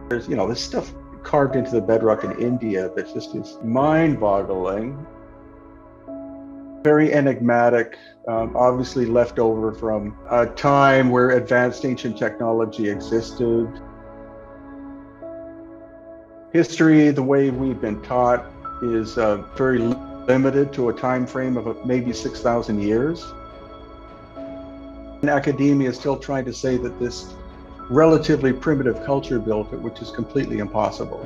There's stuff carved into the bedrock in India that just is mind-boggling, very enigmatic, obviously left over from a time where advanced ancient technology existed. History, the way we've been taught, is very limited to a time frame of maybe 6,000 years. And academia is still trying to say that this relatively primitive culture built it, which is completely impossible.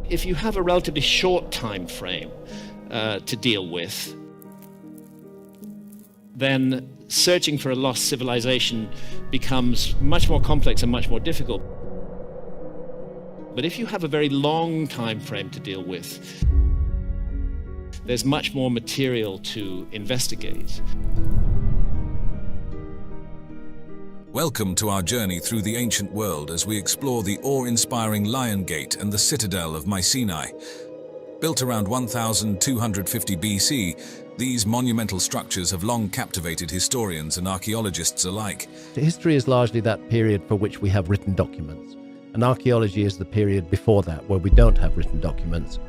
If you have a relatively short time frame to deal with, then searching for a lost civilization becomes much more complex and much more difficult. But if you have a very long time frame to deal with, there's much more material to investigate. Welcome to our journey through the ancient world as we explore the awe-inspiring Lion Gate and the citadel of Mycenae. Built around 1250 BC, these monumental structures have long captivated historians and archaeologists alike. History is largely that period for which we have written documents, and archaeology is the period before that where we don't have written documents.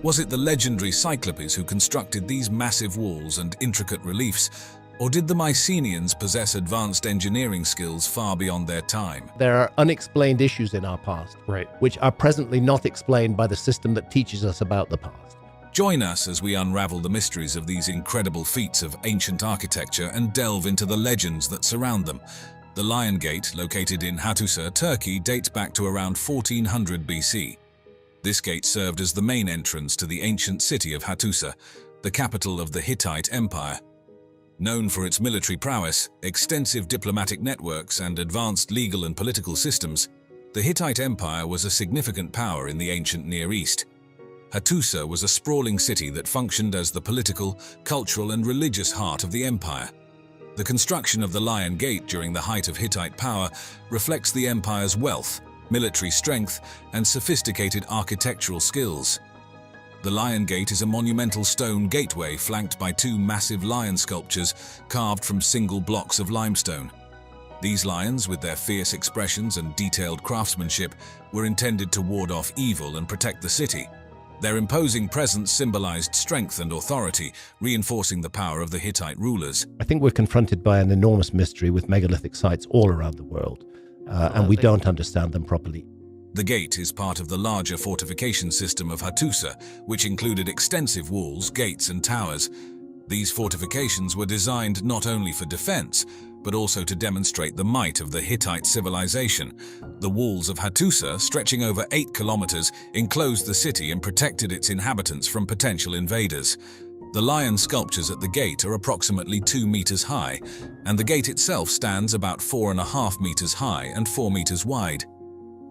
Was it the legendary Cyclopes who constructed these massive walls and intricate reliefs, or did the Mycenaeans possess advanced engineering skills far beyond their time? There are unexplained issues in our past, which are presently not explained by the system that teaches us about the past. Join us as we unravel the mysteries of these incredible feats of ancient architecture and delve into the legends that surround them. The Lion Gate, located in Hattusa, Turkey, dates back to around 1400 BC. This gate served as the main entrance to the ancient city of Hattusa, the capital of the Hittite Empire. Known for its military prowess, extensive diplomatic networks, and advanced legal and political systems, the Hittite Empire was a significant power in the ancient Near East. Hattusa was a sprawling city that functioned as the political, cultural, and religious heart of the empire. The construction of the Lion Gate during the height of Hittite power reflects the empire's wealth, military strength, and sophisticated architectural skills. The Lion Gate is a monumental stone gateway flanked by two massive lion sculptures carved from single blocks of limestone. These lions, with their fierce expressions and detailed craftsmanship, were intended to ward off evil and protect the city. Their imposing presence symbolized strength and authority, reinforcing the power of the Hittite rulers. I think we're confronted by an enormous mystery with megalithic sites all around the world, and we don't understand them properly. The gate is part of the larger fortification system of Hattusa, which included extensive walls, gates, and towers. These fortifications were designed not only for defense, but also to demonstrate the might of the Hittite civilization. The walls of Hattusa, stretching over 8 kilometers, enclosed the city and protected its inhabitants from potential invaders. The lion sculptures at the gate are approximately 2 meters high, and the gate itself stands about 4.5 meters high and 4 meters wide.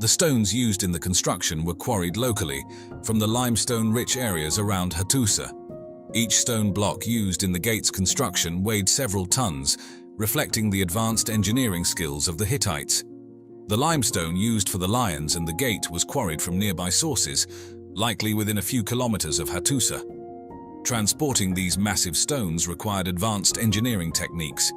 The stones used in the construction were quarried locally from the limestone-rich areas around Hattusa. Each stone block used in the gate's construction weighed several tons, reflecting the advanced engineering skills of the Hittites. The limestone used for the lions and the gate was quarried from nearby sources, likely within a few kilometers of Hattusa. Transporting these massive stones required advanced engineering techniques.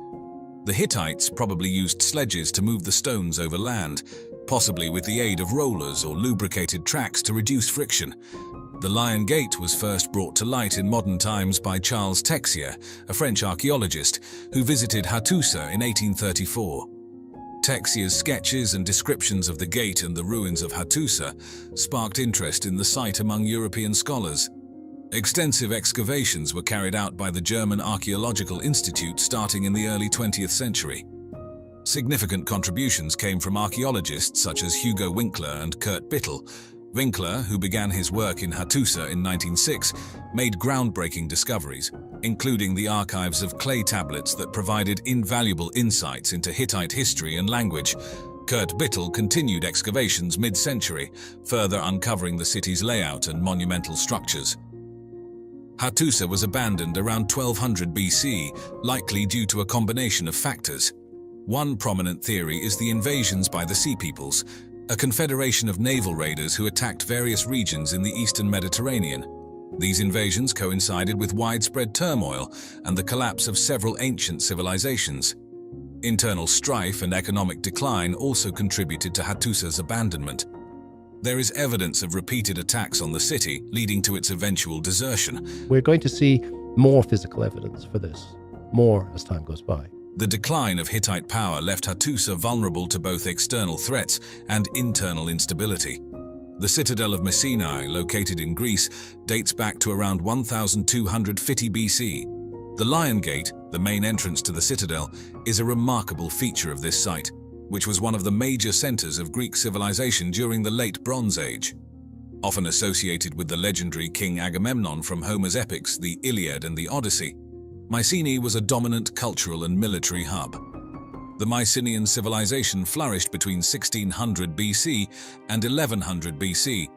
The Hittites probably used sledges to move the stones over land, possibly with the aid of rollers or lubricated tracks to reduce friction. The Lion Gate was first brought to light in modern times by Charles Texier, a French archaeologist, who visited Hattusa in 1834. Texier's sketches and descriptions of the gate and the ruins of Hattusa sparked interest in the site among European scholars. Extensive excavations were carried out by the German Archaeological Institute starting in the early 20th century. Significant contributions came from archaeologists such as Hugo Winkler and Kurt Bittel. Winkler, who began his work in Hattusa in 1906, made groundbreaking discoveries, including the archives of clay tablets that provided invaluable insights into Hittite history and language. Kurt Bittel continued excavations mid-century, further uncovering the city's layout and monumental structures. Hattusa was abandoned around 1200 BC, likely due to a combination of factors. One prominent theory is the invasions by the Sea Peoples, a confederation of naval raiders who attacked various regions in the eastern Mediterranean. These invasions coincided with widespread turmoil and the collapse of several ancient civilizations. Internal strife and economic decline also contributed to Hattusa's abandonment. There is evidence of repeated attacks on the city, leading to its eventual desertion. We're going to see more physical evidence for this, more as time goes by. The decline of Hittite power left Hattusa vulnerable to both external threats and internal instability. The citadel of Mycenae, located in Greece, dates back to around 1250 BC. The Lion Gate, the main entrance to the citadel, is a remarkable feature of this site, which was one of the major centers of Greek civilization during the Late Bronze Age. Often associated with the legendary King Agamemnon from Homer's epics, the Iliad and the Odyssey, Mycenae was a dominant cultural and military hub. The Mycenaean civilization flourished between 1600 BC and 1100 BC,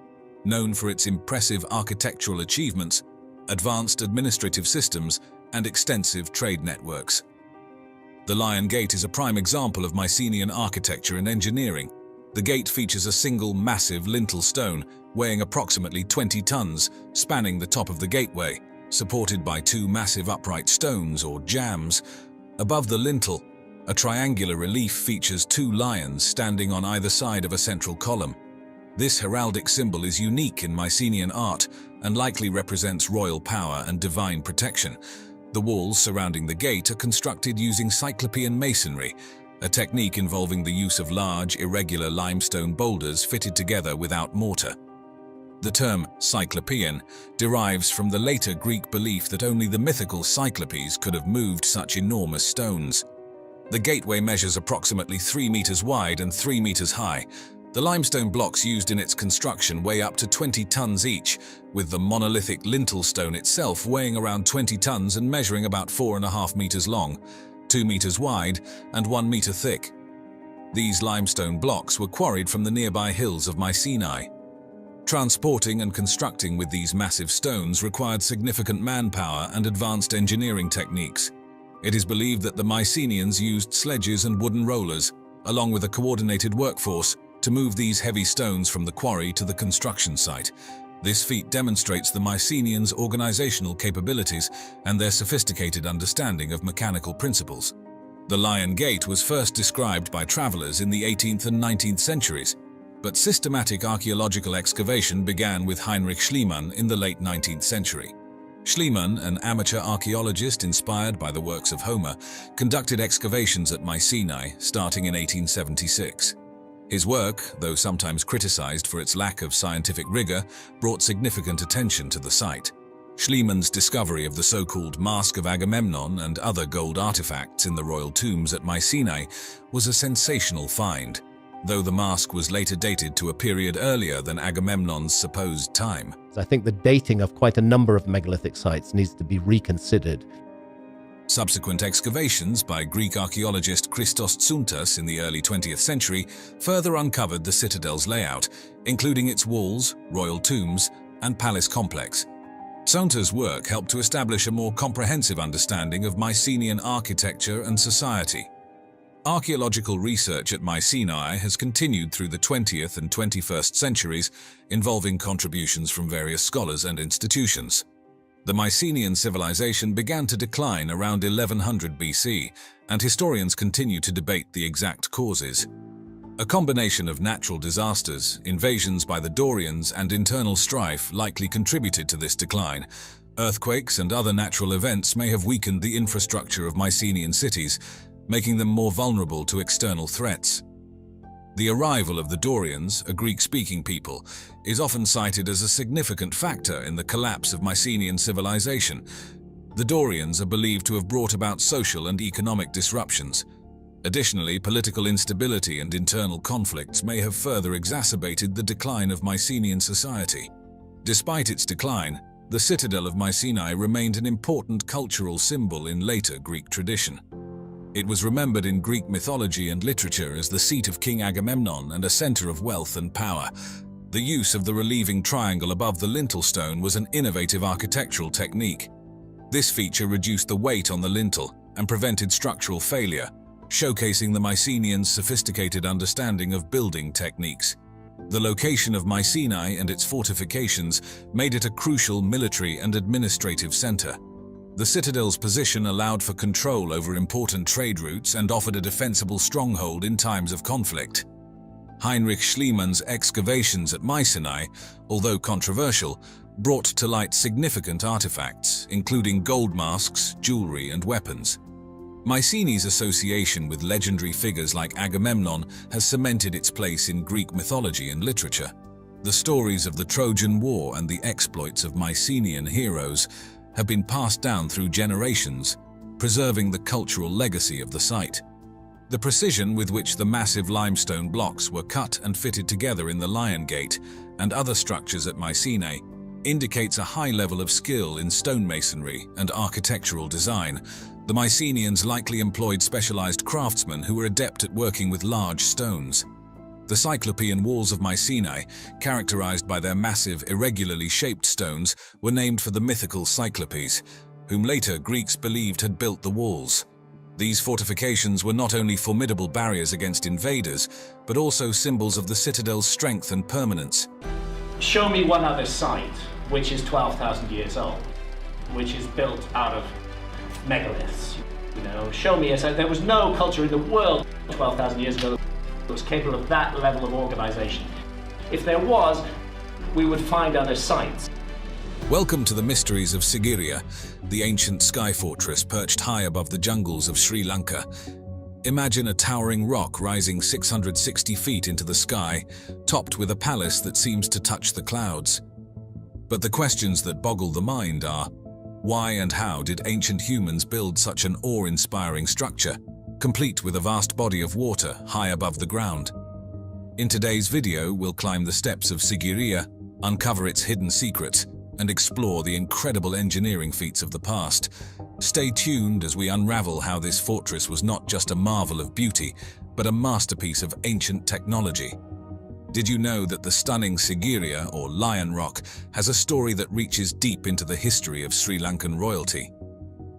known for its impressive architectural achievements, advanced administrative systems, and extensive trade networks. The Lion Gate is a prime example of Mycenaean architecture and engineering. The gate features a single massive lintel stone, weighing approximately 20 tons, spanning the top of the gateway, supported by two massive upright stones or jambs. Above the lintel, a triangular relief features two lions standing on either side of a central column. This heraldic symbol is unique in Mycenaean art and likely represents royal power and divine protection. The walls surrounding the gate are constructed using Cyclopean masonry, a technique involving the use of large, irregular limestone boulders fitted together without mortar. The term Cyclopean derives from the later Greek belief that only the mythical Cyclopes could have moved such enormous stones. The gateway measures approximately 3 meters wide and 3 meters high. The limestone blocks used in its construction weigh up to 20 tons each, with the monolithic lintel stone itself weighing around 20 tons and measuring about 4.5 meters long, 2 meters wide, and 1 meter thick. These limestone blocks were quarried from the nearby hills of Mycenae. Transporting and constructing with these massive stones required significant manpower and advanced engineering techniques. It is believed that the Mycenaeans used sledges and wooden rollers, along with a coordinated workforce, to move these heavy stones from the quarry to the construction site. This feat demonstrates the Mycenaeans' organizational capabilities and their sophisticated understanding of mechanical principles. The Lion Gate was first described by travelers in the 18th and 19th centuries, but systematic archaeological excavation began with Heinrich Schliemann in the late 19th century. Schliemann, an amateur archaeologist inspired by the works of Homer, conducted excavations at Mycenae starting in 1876. His work, though sometimes criticized for its lack of scientific rigor, brought significant attention to the site. Schliemann's discovery of the so-called Mask of Agamemnon and other gold artifacts in the royal tombs at Mycenae was a sensational find, though the mask was later dated to a period earlier than Agamemnon's supposed time. I think the dating of quite a number of megalithic sites needs to be reconsidered. Subsequent excavations by Greek archaeologist Christos Tsountas in the early 20th century further uncovered the citadel's layout, including its walls, royal tombs, and palace complex. Tsountas' work helped to establish a more comprehensive understanding of Mycenaean architecture and society. Archaeological research at Mycenae has continued through the 20th and 21st centuries, involving contributions from various scholars and institutions. The Mycenaean civilization began to decline around 1100 BC, and historians continue to debate the exact causes. A combination of natural disasters, invasions by the Dorians, and internal strife likely contributed to this decline. Earthquakes and other natural events may have weakened the infrastructure of Mycenaean cities, making them more vulnerable to external threats. The arrival of the Dorians, a Greek-speaking people, is often cited as a significant factor in the collapse of Mycenaean civilization. The Dorians are believed to have brought about social and economic disruptions. Additionally, political instability and internal conflicts may have further exacerbated the decline of Mycenaean society. Despite its decline, the citadel of Mycenae remained an important cultural symbol in later Greek tradition. It was remembered in Greek mythology and literature as the seat of King Agamemnon and a center of wealth and power. The use of the relieving triangle above the lintel stone was an innovative architectural technique. This feature reduced the weight on the lintel and prevented structural failure, showcasing the Mycenaeans' sophisticated understanding of building techniques. The location of Mycenae and its fortifications made it a crucial military and administrative center. The citadel's position allowed for control over important trade routes and offered a defensible stronghold in times of conflict. Heinrich Schliemann's excavations at Mycenae, although controversial, brought to light significant artifacts, including gold masks, jewelry, and weapons. Mycenae's association with legendary figures like Agamemnon has cemented its place in Greek mythology and literature. The stories of the Trojan War and the exploits of Mycenaean heroes have been passed down through generations, preserving the cultural legacy of the site. The precision with which the massive limestone blocks were cut and fitted together in the Lion Gate and other structures at Mycenae indicates a high level of skill in stonemasonry and architectural design. The Mycenaeans likely employed specialized craftsmen who were adept at working with large stones. The Cyclopean walls of Mycenae, characterized by their massive, irregularly shaped stones, were named for the mythical Cyclopes, whom later Greeks believed had built the walls. These fortifications were not only formidable barriers against invaders, but also symbols of the citadel's strength and permanence. Show me one other site which is 12,000 years old, which is built out of megaliths. Show me a site. There was no culture in the world 12,000 years ago that was capable of that level of organization. If there was, we would find other sites. Welcome to the mysteries of Sigiriya, the ancient sky fortress perched high above the jungles of Sri Lanka. Imagine a towering rock rising 660 feet into the sky, topped with a palace that seems to touch the clouds. But the questions that boggle the mind are, why and how did ancient humans build such an awe-inspiring structure, complete with a vast body of water high above the ground? In today's video, we'll climb the steps of Sigiriya, uncover its hidden secrets, and explore the incredible engineering feats of the past. Stay tuned as we unravel how this fortress was not just a marvel of beauty, but a masterpiece of ancient technology. Did you know that the stunning Sigiriya, or Lion Rock, has a story that reaches deep into the history of Sri Lankan royalty?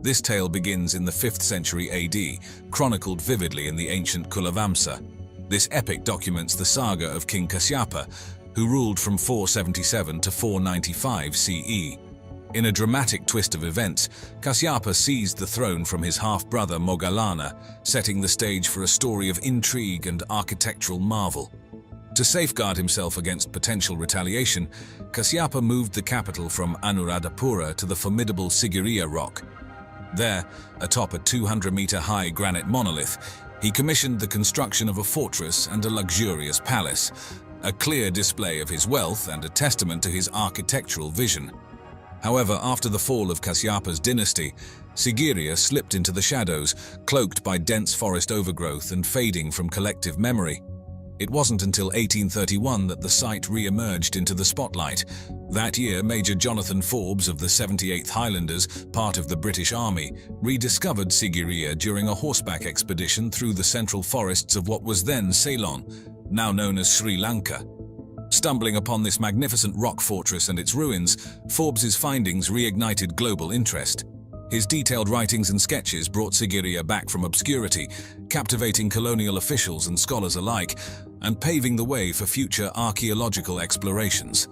This tale begins in the 5th century AD, chronicled vividly in the ancient Kulavamsa. This epic documents the saga of King Kasyapa, who ruled from 477 to 495 CE. In a dramatic twist of events, Kasyapa seized the throne from his half-brother Moggallana, setting the stage for a story of intrigue and architectural marvel. To safeguard himself against potential retaliation, Kasyapa moved the capital from Anuradhapura to the formidable Sigiriya Rock. There, atop a 200-meter-high granite monolith, he commissioned the construction of a fortress and a luxurious palace, a clear display of his wealth and a testament to his architectural vision. However, after the fall of Kasyapa's dynasty, Sigiriya slipped into the shadows, cloaked by dense forest overgrowth and fading from collective memory. It wasn't until 1831 that the site re-emerged into the spotlight. That year, Major Jonathan Forbes of the 78th Highlanders, part of the British Army, rediscovered Sigiriya during a horseback expedition through the central forests of what was then Ceylon, now known as Sri Lanka. Stumbling upon this magnificent rock fortress and its ruins, Forbes's findings reignited global interest. His detailed writings and sketches brought Sigiriya back from obscurity, captivating colonial officials and scholars alike, and paving the way for future archaeological explorations.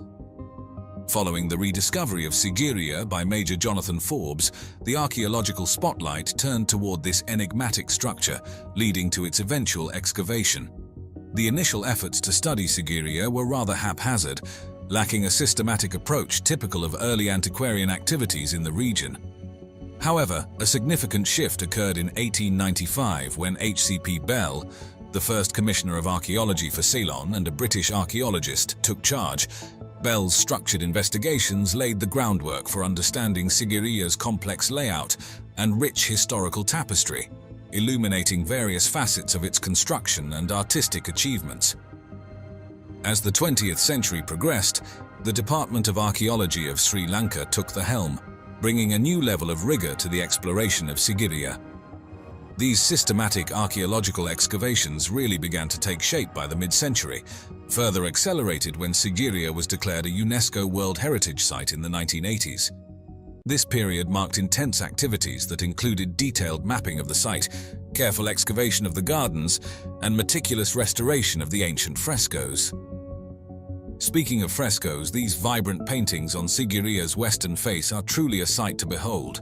Following the rediscovery of Sigiriya by Major Jonathan Forbes, the archaeological spotlight turned toward this enigmatic structure, leading to its eventual excavation. The initial efforts to study Sigiriya were rather haphazard, lacking a systematic approach typical of early antiquarian activities in the region. However, a significant shift occurred in 1895 when HCP Bell, the first Commissioner of Archaeology for Ceylon and a British archaeologist, took charge. Bell's structured investigations laid the groundwork for understanding Sigiriya's complex layout and rich historical tapestry, illuminating various facets of its construction and artistic achievements. As the 20th century progressed, the Department of Archaeology of Sri Lanka took the helm, bringing a new level of rigor to the exploration of Sigiriya. These systematic archaeological excavations really began to take shape by the mid-century, further accelerated when Sigiriya was declared a UNESCO World Heritage Site in the 1980s. This period marked intense activities that included detailed mapping of the site, careful excavation of the gardens, and meticulous restoration of the ancient frescoes. Speaking of frescoes, these vibrant paintings on Sigiriya's western face are truly a sight to behold.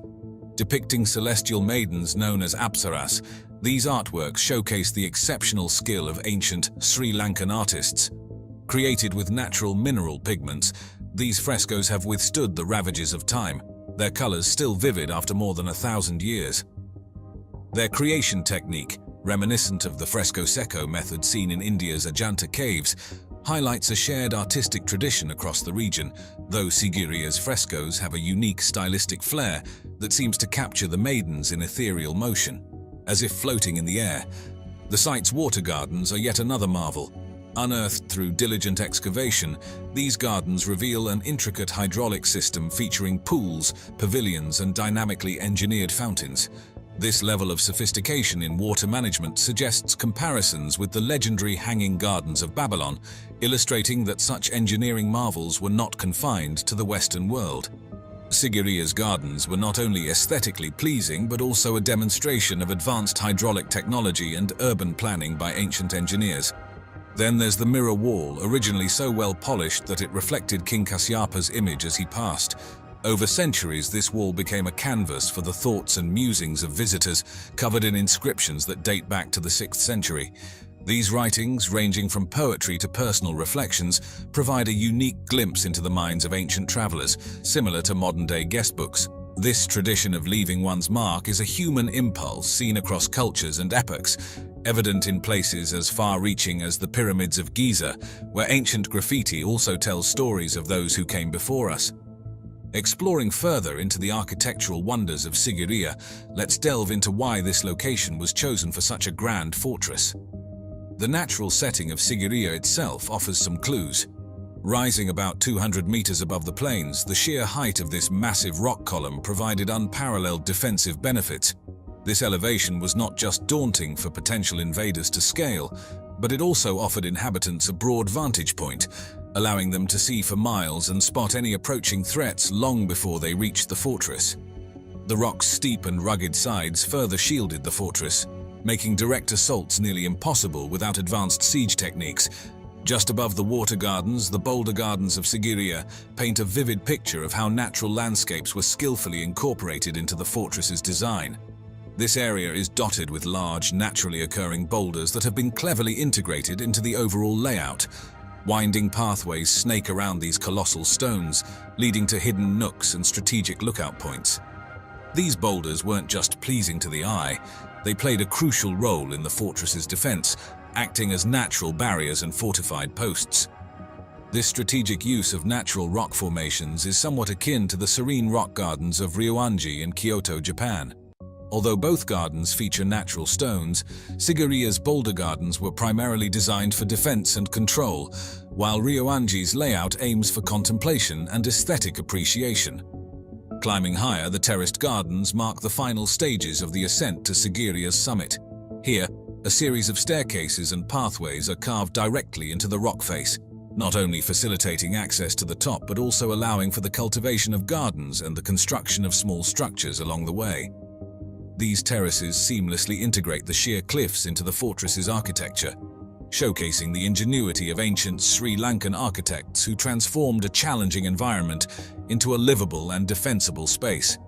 Depicting celestial maidens known as apsaras, these artworks showcase the exceptional skill of ancient Sri Lankan artists. Created with natural mineral pigments, these frescoes have withstood the ravages of time, their colors still vivid after more than 1,000 years. Their creation technique, reminiscent of the fresco secco method seen in India's Ajanta caves, highlights a shared artistic tradition across the region, though Sigiriya's frescoes have a unique stylistic flair that seems to capture the maidens in ethereal motion, as if floating in the air. The site's water gardens are yet another marvel. Unearthed through diligent excavation, these gardens reveal an intricate hydraulic system featuring pools, pavilions, and dynamically engineered fountains. This level of sophistication in water management suggests comparisons with the legendary Hanging Gardens of Babylon, illustrating that such engineering marvels were not confined to the Western world. Sigiriya's gardens were not only aesthetically pleasing but also a demonstration of advanced hydraulic technology and urban planning by ancient engineers. Then there's the mirror wall, originally so well polished that it reflected King Kasyapa's image as he passed. Over centuries, this wall became a canvas for the thoughts and musings of visitors, covered in inscriptions that date back to the 6th century. These writings, ranging from poetry to personal reflections, provide a unique glimpse into the minds of ancient travelers, similar to modern-day guestbooks. This tradition of leaving one's mark is a human impulse seen across cultures and epochs, evident in places as far-reaching as the pyramids of Giza, where ancient graffiti also tells stories of those who came before us. Exploring further into the architectural wonders of Sigiriya, let's delve into why this location was chosen for such a grand fortress. The natural setting of Sigiriya itself offers some clues. Rising about 200 meters above the plains, the sheer height of this massive rock column provided unparalleled defensive benefits. This elevation was not just daunting for potential invaders to scale, but it also offered inhabitants a broad vantage point, allowing them to see for miles and spot any approaching threats long before they reached the fortress. The rock's steep and rugged sides further shielded the fortress, making direct assaults nearly impossible without advanced siege techniques. Just above the water gardens, the boulder gardens of Sigiriya paint a vivid picture of how natural landscapes were skillfully incorporated into the fortress's design. This area is dotted with large, naturally occurring boulders that have been cleverly integrated into the overall layout. Winding pathways snake around these colossal stones, leading to hidden nooks and strategic lookout points. These boulders weren't just pleasing to the eye, they played a crucial role in the fortress's defense, acting as natural barriers and fortified posts. This strategic use of natural rock formations is somewhat akin to the serene rock gardens of Ryoanji in Kyoto, Japan. Although both gardens feature natural stones, Sigiriya's boulder gardens were primarily designed for defense and control, while Ryoanji's layout aims for contemplation and aesthetic appreciation. Climbing higher, the terraced gardens mark the final stages of the ascent to Sigiriya's summit. Here, a series of staircases and pathways are carved directly into the rock face, not only facilitating access to the top but also allowing for the cultivation of gardens and the construction of small structures along the way. These terraces seamlessly integrate the sheer cliffs into the fortress's architecture, showcasing the ingenuity of ancient Sri Lankan architects who transformed a challenging environment into a livable and defensible space.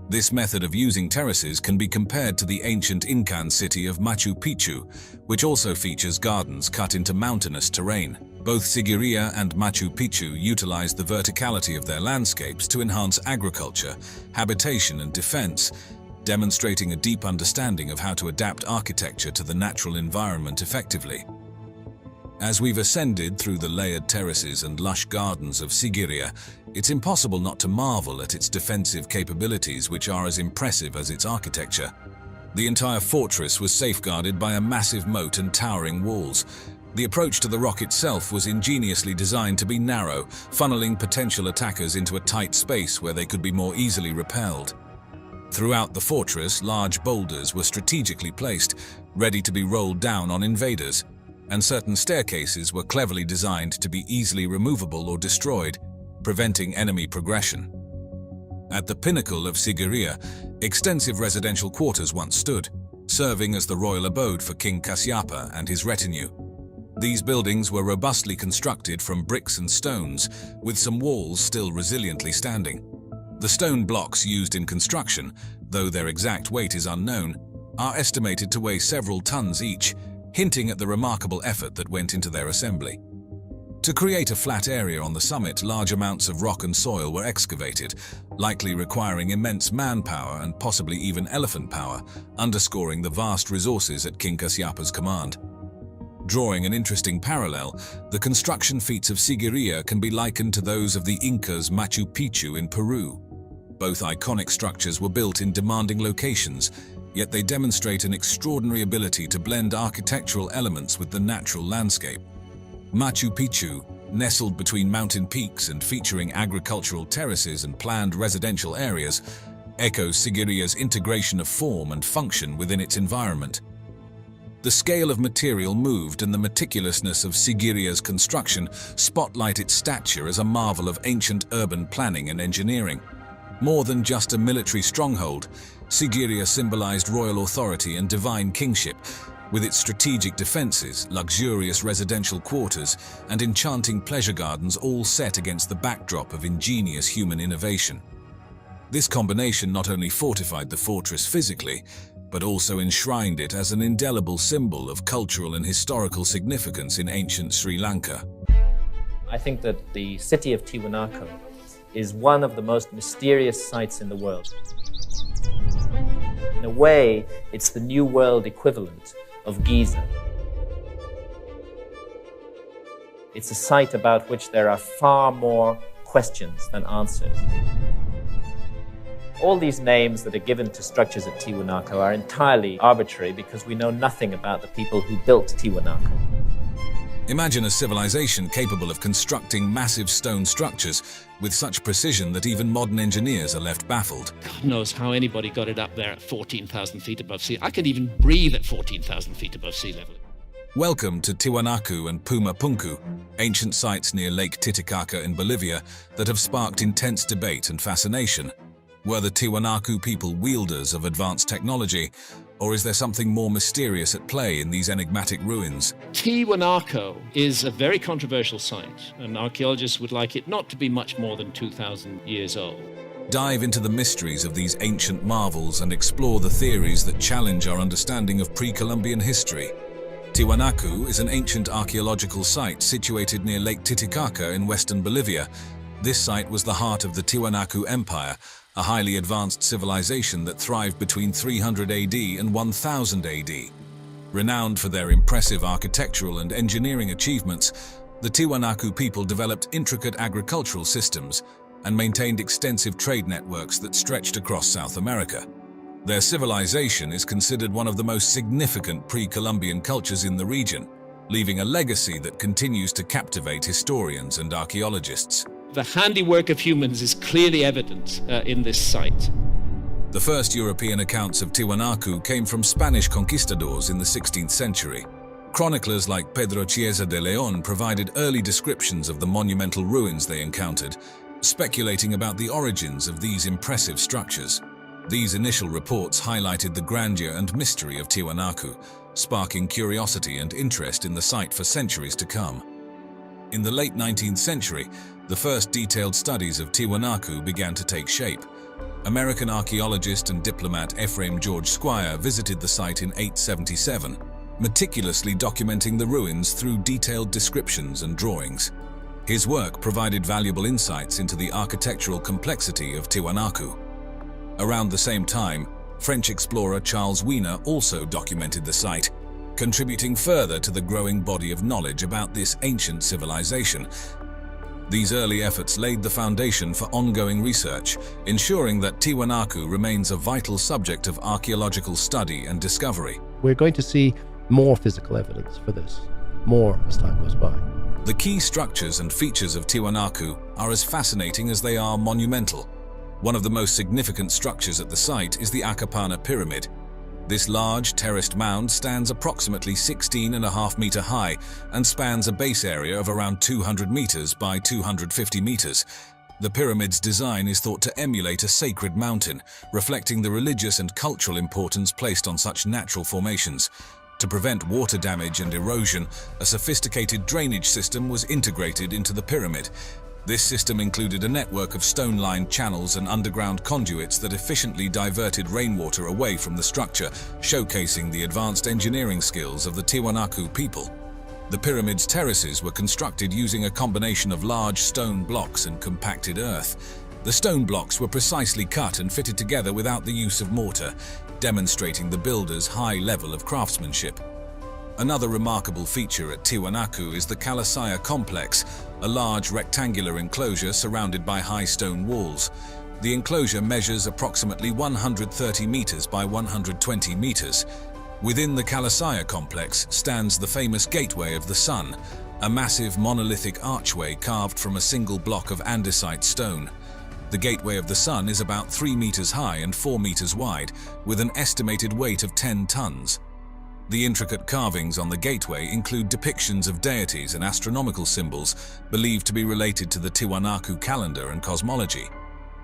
This method of using terraces can be compared to the ancient Incan city of Machu Picchu, which also features gardens cut into mountainous terrain. Both Sigiriya and Machu Picchu utilize the verticality of their landscapes to enhance agriculture, habitation, and defense, demonstrating a deep understanding of how to adapt architecture to the natural environment effectively. As we've ascended through the layered terraces and lush gardens of Sigiriya, it's impossible not to marvel at its defensive capabilities, which are as impressive as its architecture. The entire fortress was safeguarded by a massive moat and towering walls. The approach to the rock itself was ingeniously designed to be narrow, funneling potential attackers into a tight space where they could be more easily repelled. Throughout the fortress, large boulders were strategically placed, ready to be rolled down on invaders, and certain staircases were cleverly designed to be easily removable or destroyed, preventing enemy progression. At the pinnacle of Sigiriya, extensive residential quarters once stood, serving as the royal abode for King Kasyapa and his retinue. These buildings were robustly constructed from bricks and stones, with some walls still resiliently standing. The The stone blocks used in construction, though their exact weight is unknown, are estimated to weigh several tons each, hinting at the remarkable effort that went into their assembly. To create a flat area on the summit, large amounts of rock and soil were excavated, likely requiring immense manpower and possibly even elephant power, underscoring the vast resources at King Kasypa's command. Drawing an interesting parallel, the construction feats of Sigiriya can be likened to those of the Incas' Machu Picchu in Peru. Both iconic structures were built in demanding locations, yet they demonstrate an extraordinary ability to blend architectural elements with the natural landscape. Machu Picchu, nestled between mountain peaks and featuring agricultural terraces and planned residential areas, echoes Sigiriya's integration of form and function within its environment. The scale of material moved and the meticulousness of Sigiriya's construction spotlight its stature as a marvel of ancient urban planning and engineering. More than just a military stronghold, Sigiriya symbolized royal authority and divine kingship, with its strategic defenses, luxurious residential quarters, and enchanting pleasure gardens all set against the backdrop of ingenious human innovation. This combination not only fortified the fortress physically, but also enshrined it as an indelible symbol of cultural and historical significance in ancient Sri Lanka. I think that the city of Tiwanaku is one of the most mysterious sites in the world. In a way, it's the New World equivalent of Giza. It's a site about which there are far more questions than answers. All these names that are given to structures at Tiwanaku are entirely arbitrary because we know nothing about the people who built Tiwanaku. Imagine a civilization capable of constructing massive stone structures with such precision that even modern engineers are left baffled. God knows how anybody got it up there at 14,000 feet above sea. I could even breathe at 14,000 feet above sea level. Welcome to Tiwanaku and Puma Punku, ancient sites near Lake Titicaca in Bolivia that have sparked intense debate and fascination. Were the Tiwanaku people wielders of advanced technology, or is there something more mysterious at play in these enigmatic ruins? Tiwanaku is a very controversial site, and archaeologists would like it not to be much more than 2,000 years old. Dive into the mysteries of these ancient marvels and explore the theories that challenge our understanding of pre-Columbian history. Tiwanaku is an ancient archaeological site situated near Lake Titicaca in western Bolivia. This site was the heart of the Tiwanaku Empire, a highly advanced civilization that thrived between 300 AD and 1000 AD. Renowned for their impressive architectural and engineering achievements, the Tiwanaku people developed intricate agricultural systems and maintained extensive trade networks that stretched across South America. Their civilization is considered one of the most significant pre-Columbian cultures in the region, leaving a legacy that continues to captivate historians and archaeologists. The handiwork of humans is clearly evident in this site. The first European accounts of Tiwanaku came from Spanish conquistadors in the 16th century. Chroniclers like Pedro Chiesa de León provided early descriptions of the monumental ruins they encountered, speculating about the origins of these impressive structures. These initial reports highlighted the grandeur and mystery of Tiwanaku, sparking curiosity and interest in the site for centuries to come. In the late 19th century, the first detailed studies of Tiwanaku began to take shape. American archaeologist and diplomat Ephraim George Squire visited the site in 877, meticulously documenting the ruins through detailed descriptions and drawings. His work provided valuable insights into the architectural complexity of Tiwanaku. Around the same time, French explorer Charles Wiener also documented the site, contributing further to the growing body of knowledge about this ancient civilization. These early efforts laid the foundation for ongoing research, ensuring that Tiwanaku remains a vital subject of archaeological study and discovery. We're going to see more physical evidence for this, more as time goes by. The key structures and features of Tiwanaku are as fascinating as they are monumental. One of the most significant structures at the site is the Akapana Pyramid. This large, terraced mound stands approximately 16.5 meters high and spans a base area of around 200 meters by 250 meters. The pyramid's design is thought to emulate a sacred mountain, reflecting the religious and cultural importance placed on such natural formations. To prevent water damage and erosion, a sophisticated drainage system was integrated into the pyramid. This system included a network of stone-lined channels and underground conduits that efficiently diverted rainwater away from the structure, showcasing the advanced engineering skills of the Tiwanaku people. The pyramid's terraces were constructed using a combination of large stone blocks and compacted earth. The stone blocks were precisely cut and fitted together without the use of mortar, demonstrating the builders' high level of craftsmanship. Another remarkable feature at Tiwanaku is the Kalasaya complex, a large rectangular enclosure surrounded by high stone walls. The enclosure measures approximately 130 meters by 120 meters. Within the Kalasaya complex stands the famous Gateway of the Sun, a massive monolithic archway carved from a single block of andesite stone. The Gateway of the Sun is about 3 meters high and 4 meters wide, with an estimated weight of 10 tons. The intricate carvings on the gateway include depictions of deities and astronomical symbols believed to be related to the Tiwanaku calendar and cosmology.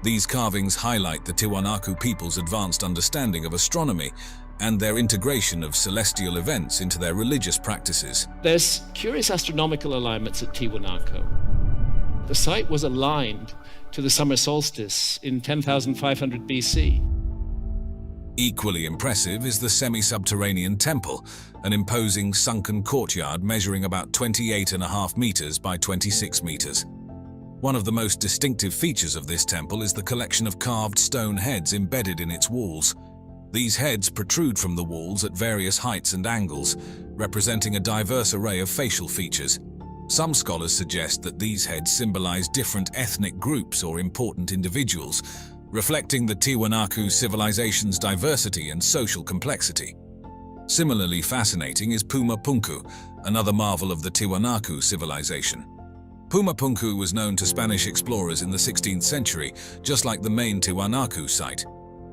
These carvings highlight the Tiwanaku people's advanced understanding of astronomy and their integration of celestial events into their religious practices. There's curious astronomical alignments at Tiwanaku. The site was aligned to the summer solstice in 10,500 BC. Equally impressive is the semi-subterranean temple, an imposing sunken courtyard measuring about 28.5 meters by 26 meters. One of the most distinctive features of this temple is the collection of carved stone heads embedded in its walls. These heads protrude from the walls at various heights and angles, representing a diverse array of facial features. Some scholars suggest that these heads symbolize different ethnic groups or important individuals, reflecting the Tiwanaku civilization's diversity and social complexity. Similarly fascinating is Puma Punku, another marvel of the Tiwanaku civilization. Puma Punku was known to Spanish explorers in the 16th century, just like the main Tiwanaku site.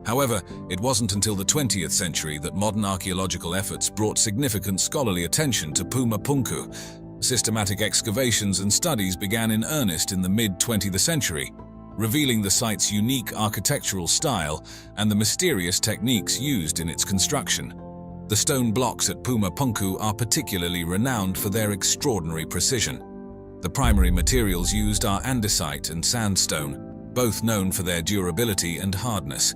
However, it wasn't until the 20th century that modern archaeological efforts brought significant scholarly attention to Puma Punku. Systematic excavations and studies began in earnest in the mid-20th century, revealing the site's unique architectural style and the mysterious techniques used in its construction. The stone blocks at Puma Punku are particularly renowned for their extraordinary precision. The primary materials used are andesite and sandstone, both known for their durability and hardness.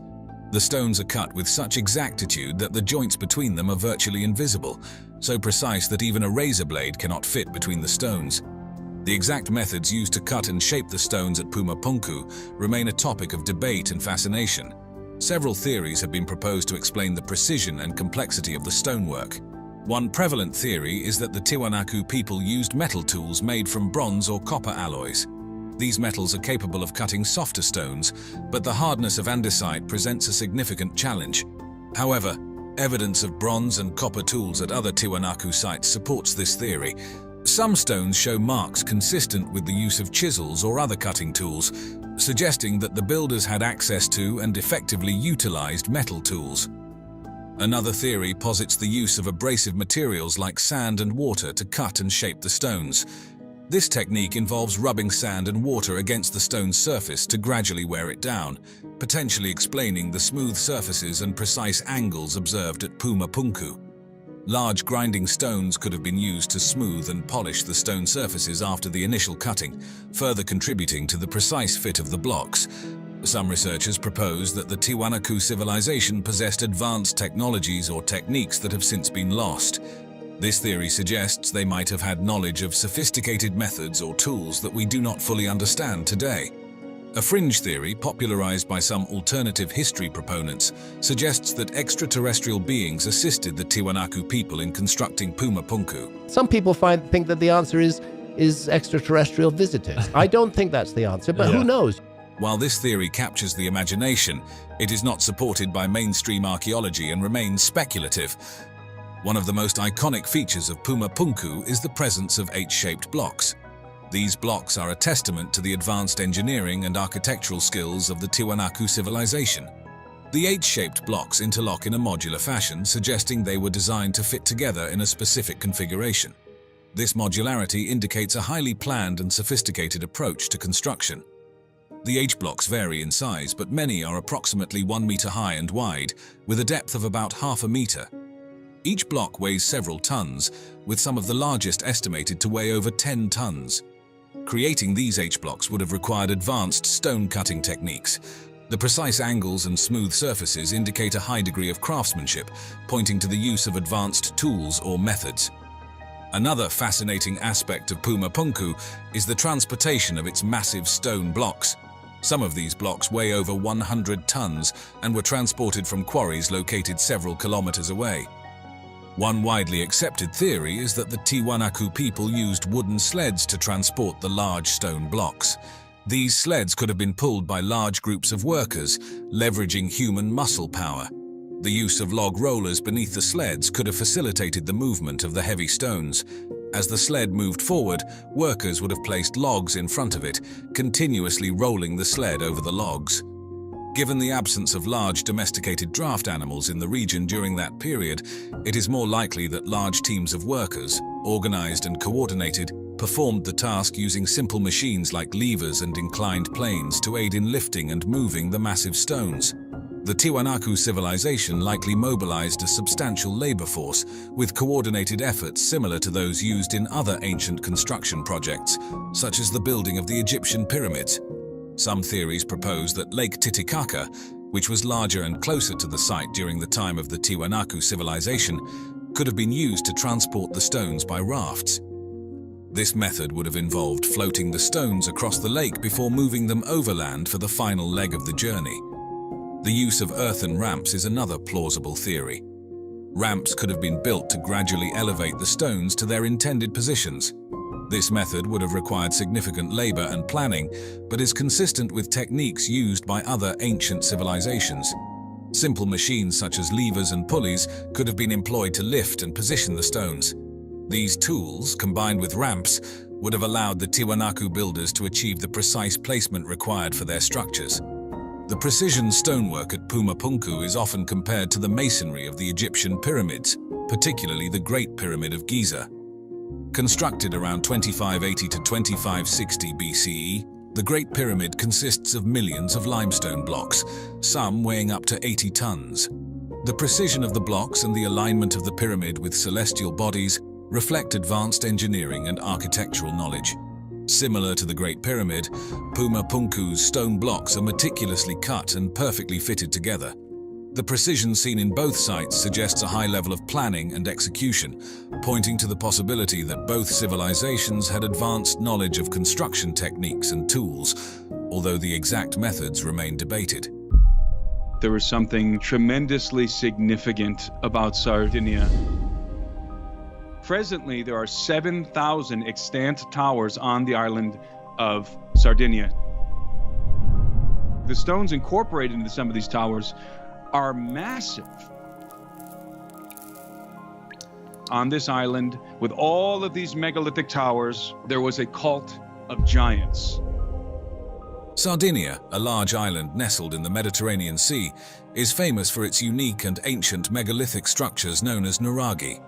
The stones are cut with such exactitude that the joints between them are virtually invisible, so precise that even a razor blade cannot fit between the stones. The exact methods used to cut and shape the stones at Puma Punku remain a topic of debate and fascination. Several theories have been proposed to explain the precision and complexity of the stonework. One prevalent theory is that the Tiwanaku people used metal tools made from bronze or copper alloys. These metals are capable of cutting softer stones, but the hardness of andesite presents a significant challenge. However, evidence of bronze and copper tools at other Tiwanaku sites supports this theory. Some stones show marks consistent with the use of chisels or other cutting tools, suggesting that the builders had access to and effectively utilized metal tools. Another theory posits the use of abrasive materials like sand and water to cut and shape the stones. This technique involves rubbing sand and water against the stone's surface to gradually wear it down, potentially explaining the smooth surfaces and precise angles observed at Puma Punku. Large grinding stones could have been used to smooth and polish the stone surfaces after the initial cutting, further contributing to the precise fit of the blocks. Some researchers propose that the Tiwanaku civilization possessed advanced technologies or techniques that have since been lost. This theory suggests they might have had knowledge of sophisticated methods or tools that we do not fully understand today. A fringe theory, popularized by some alternative history proponents, suggests that extraterrestrial beings assisted the Tiwanaku people in constructing Puma Punku. Some people think that the answer is extraterrestrial visitors. I don't think that's the answer, but who knows? While this theory captures the imagination, it is not supported by mainstream archaeology and remains speculative. One of the most iconic features of Puma Punku is the presence of H-shaped blocks. These blocks are a testament to the advanced engineering and architectural skills of the Tiwanaku civilization. The H-shaped blocks interlock in a modular fashion, suggesting they were designed to fit together in a specific configuration. This modularity indicates a highly planned and sophisticated approach to construction. The H-blocks vary in size, but many are approximately 1 meter high and wide, with a depth of about half a meter. Each block weighs several tons, with some of the largest estimated to weigh over 10 tons. Creating these H-blocks would have required advanced stone-cutting techniques. The precise angles and smooth surfaces indicate a high degree of craftsmanship, pointing to the use of advanced tools or methods. Another fascinating aspect of Puma Punku is the transportation of its massive stone blocks. Some of these blocks weigh over 100 tons and were transported from quarries located several kilometers away. One widely accepted theory is that the Tiwanaku people used wooden sleds to transport the large stone blocks. These sleds could have been pulled by large groups of workers, leveraging human muscle power. The use of log rollers beneath the sleds could have facilitated the movement of the heavy stones. As the sled moved forward, workers would have placed logs in front of it, continuously rolling the sled over the logs. Given the absence of large domesticated draft animals in the region during that period, it is more likely that large teams of workers, organized and coordinated, performed the task using simple machines like levers and inclined planes to aid in lifting and moving the massive stones. The Tiwanaku civilization likely mobilized a substantial labor force, with coordinated efforts similar to those used in other ancient construction projects, such as the building of the Egyptian pyramids. Some theories propose that Lake Titicaca, which was larger and closer to the site during the time of the Tiwanaku civilization, could have been used to transport the stones by rafts. This method would have involved floating the stones across the lake before moving them overland for the final leg of the journey. The use of earthen ramps is another plausible theory. Ramps could have been built to gradually elevate the stones to their intended positions. This method would have required significant labor and planning, but is consistent with techniques used by other ancient civilizations. Simple machines such as levers and pulleys could have been employed to lift and position the stones. These tools, combined with ramps, would have allowed the Tiwanaku builders to achieve the precise placement required for their structures. The precision stonework at Puma Punku is often compared to the masonry of the Egyptian pyramids, particularly the Great Pyramid of Giza. Constructed around 2580 to 2560 BCE, the Great Pyramid consists of millions of limestone blocks, some weighing up to 80 tons. The precision of the blocks and the alignment of the pyramid with celestial bodies reflect advanced engineering and architectural knowledge. Similar to the Great Pyramid, Puma Punku's stone blocks are meticulously cut and perfectly fitted together. The precision seen in both sites suggests a high level of planning and execution, pointing to the possibility that both civilizations had advanced knowledge of construction techniques and tools, although the exact methods remain debated. There was something tremendously significant about Sardinia. Presently, there are 7,000 extant towers on the island of Sardinia. The stones incorporated into some of these towers are massive. On this island, with all of these megalithic towers, there was a cult of giants. Sardinia, a large island nestled in the Mediterranean Sea, is famous for its unique and ancient megalithic structures known as nuraghi.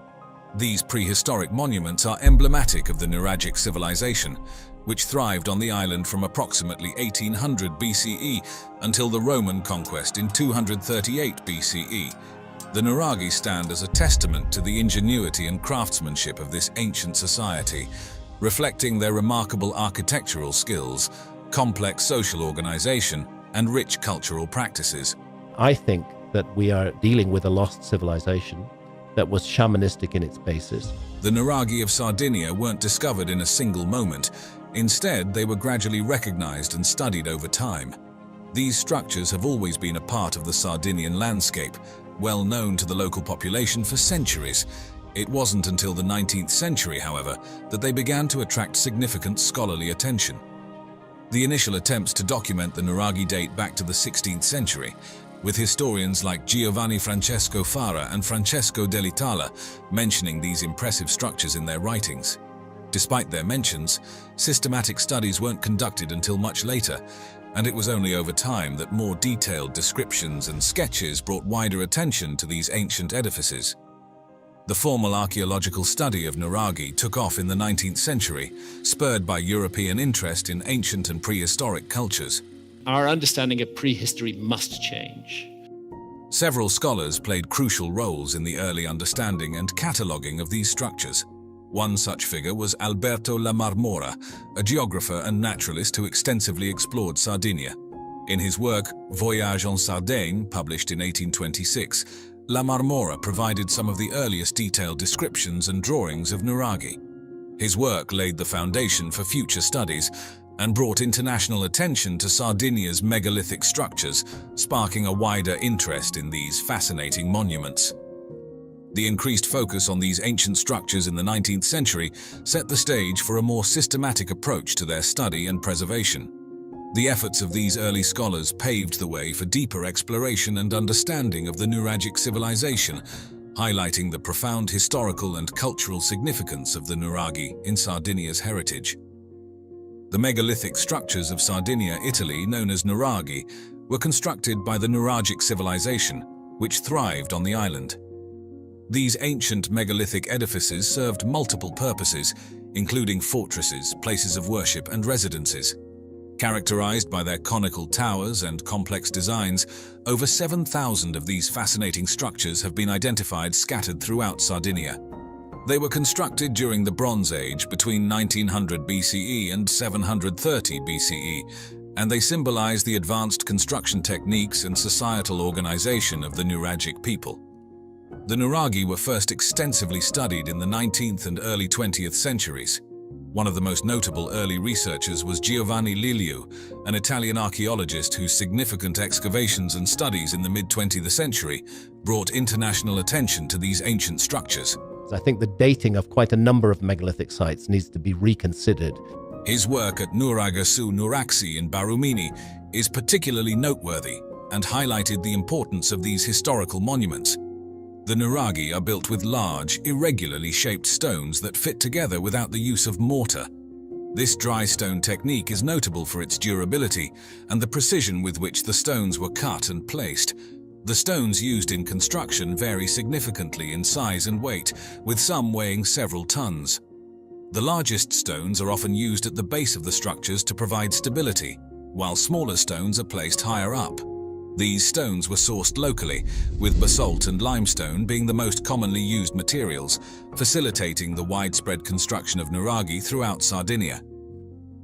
These prehistoric monuments are emblematic of the Nuragic civilization, which thrived on the island from approximately 1800 BCE until the Roman conquest in 238 BCE. The nuraghi stand as a testament to the ingenuity and craftsmanship of this ancient society, reflecting their remarkable architectural skills, complex social organization, and rich cultural practices. I think that we are dealing with a lost civilization that was shamanistic in its basis. The nuraghi of Sardinia weren't discovered in a single moment. Instead, they were gradually recognized and studied over time. These structures have always been a part of the Sardinian landscape, well known to the local population for centuries. It wasn't until the 19th century, however, that they began to attract significant scholarly attention. The initial attempts to document the nuraghi date back to the 16th century, with historians like Giovanni Francesco Fara and Francesco dell'Itala mentioning these impressive structures in their writings. Despite their mentions, systematic studies weren't conducted until much later, and it was only over time that more detailed descriptions and sketches brought wider attention to these ancient edifices. The formal archaeological study of nuraghi took off in the 19th century, spurred by European interest in ancient and prehistoric cultures. Our understanding of prehistory must change. Several scholars played crucial roles in the early understanding and cataloguing of these structures. One such figure was Alberto La Marmora, a geographer and naturalist who extensively explored Sardinia. In his work, Voyage en Sardaigne, published in 1826, La Marmora provided some of the earliest detailed descriptions and drawings of nuraghi. His work laid the foundation for future studies and brought international attention to Sardinia's megalithic structures, sparking a wider interest in these fascinating monuments. The increased focus on these ancient structures in the 19th century set the stage for a more systematic approach to their study and preservation. The efforts of these early scholars paved the way for deeper exploration and understanding of the nuragic civilization, highlighting the profound historical and cultural significance of the nuraghi in Sardinia's heritage. The megalithic structures of Sardinia, Italy, known as nuraghi, were constructed by the nuragic civilization, which thrived on the island. These ancient megalithic edifices served multiple purposes, including fortresses, places of worship, and residences. Characterized by their conical towers and complex designs, over 7,000 of these fascinating structures have been identified scattered throughout Sardinia. They were constructed during the Bronze Age between 1900 BCE and 730 BCE, and they symbolize the advanced construction techniques and societal organization of the nuragic people. The nuraghi were first extensively studied in the 19th and early 20th centuries. One of the most notable early researchers was Giovanni Liliu, an Italian archaeologist whose significant excavations and studies in the mid-20th century brought international attention to these ancient structures. I think the dating of quite a number of megalithic sites needs to be reconsidered. His work at Nuraga su Nuraxi in Barumini is particularly noteworthy and highlighted the importance of these historical monuments. The nuraghi are built with large, irregularly shaped stones that fit together without the use of mortar. This dry stone technique is notable for its durability and the precision with which the stones were cut and placed. The stones used in construction vary significantly in size and weight, with some weighing several tons. The largest stones are often used at the base of the structures to provide stability, while smaller stones are placed higher up. These stones were sourced locally, with basalt and limestone being the most commonly used materials, facilitating the widespread construction of nuraghi throughout Sardinia.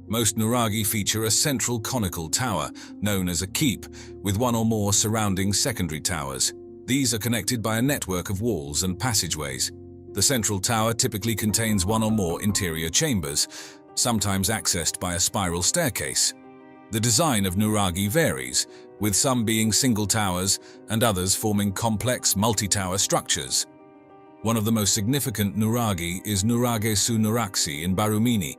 Most nuraghi feature a central conical tower, known as a keep, with one or more surrounding secondary towers. These are connected by a network of walls and passageways. The central tower typically contains one or more interior chambers, sometimes accessed by a spiral staircase. The design of nuraghi varies, with some being single towers and others forming complex multi-tower structures. One of the most significant nuraghi is Nuraghe su Nuraxi in Barumini,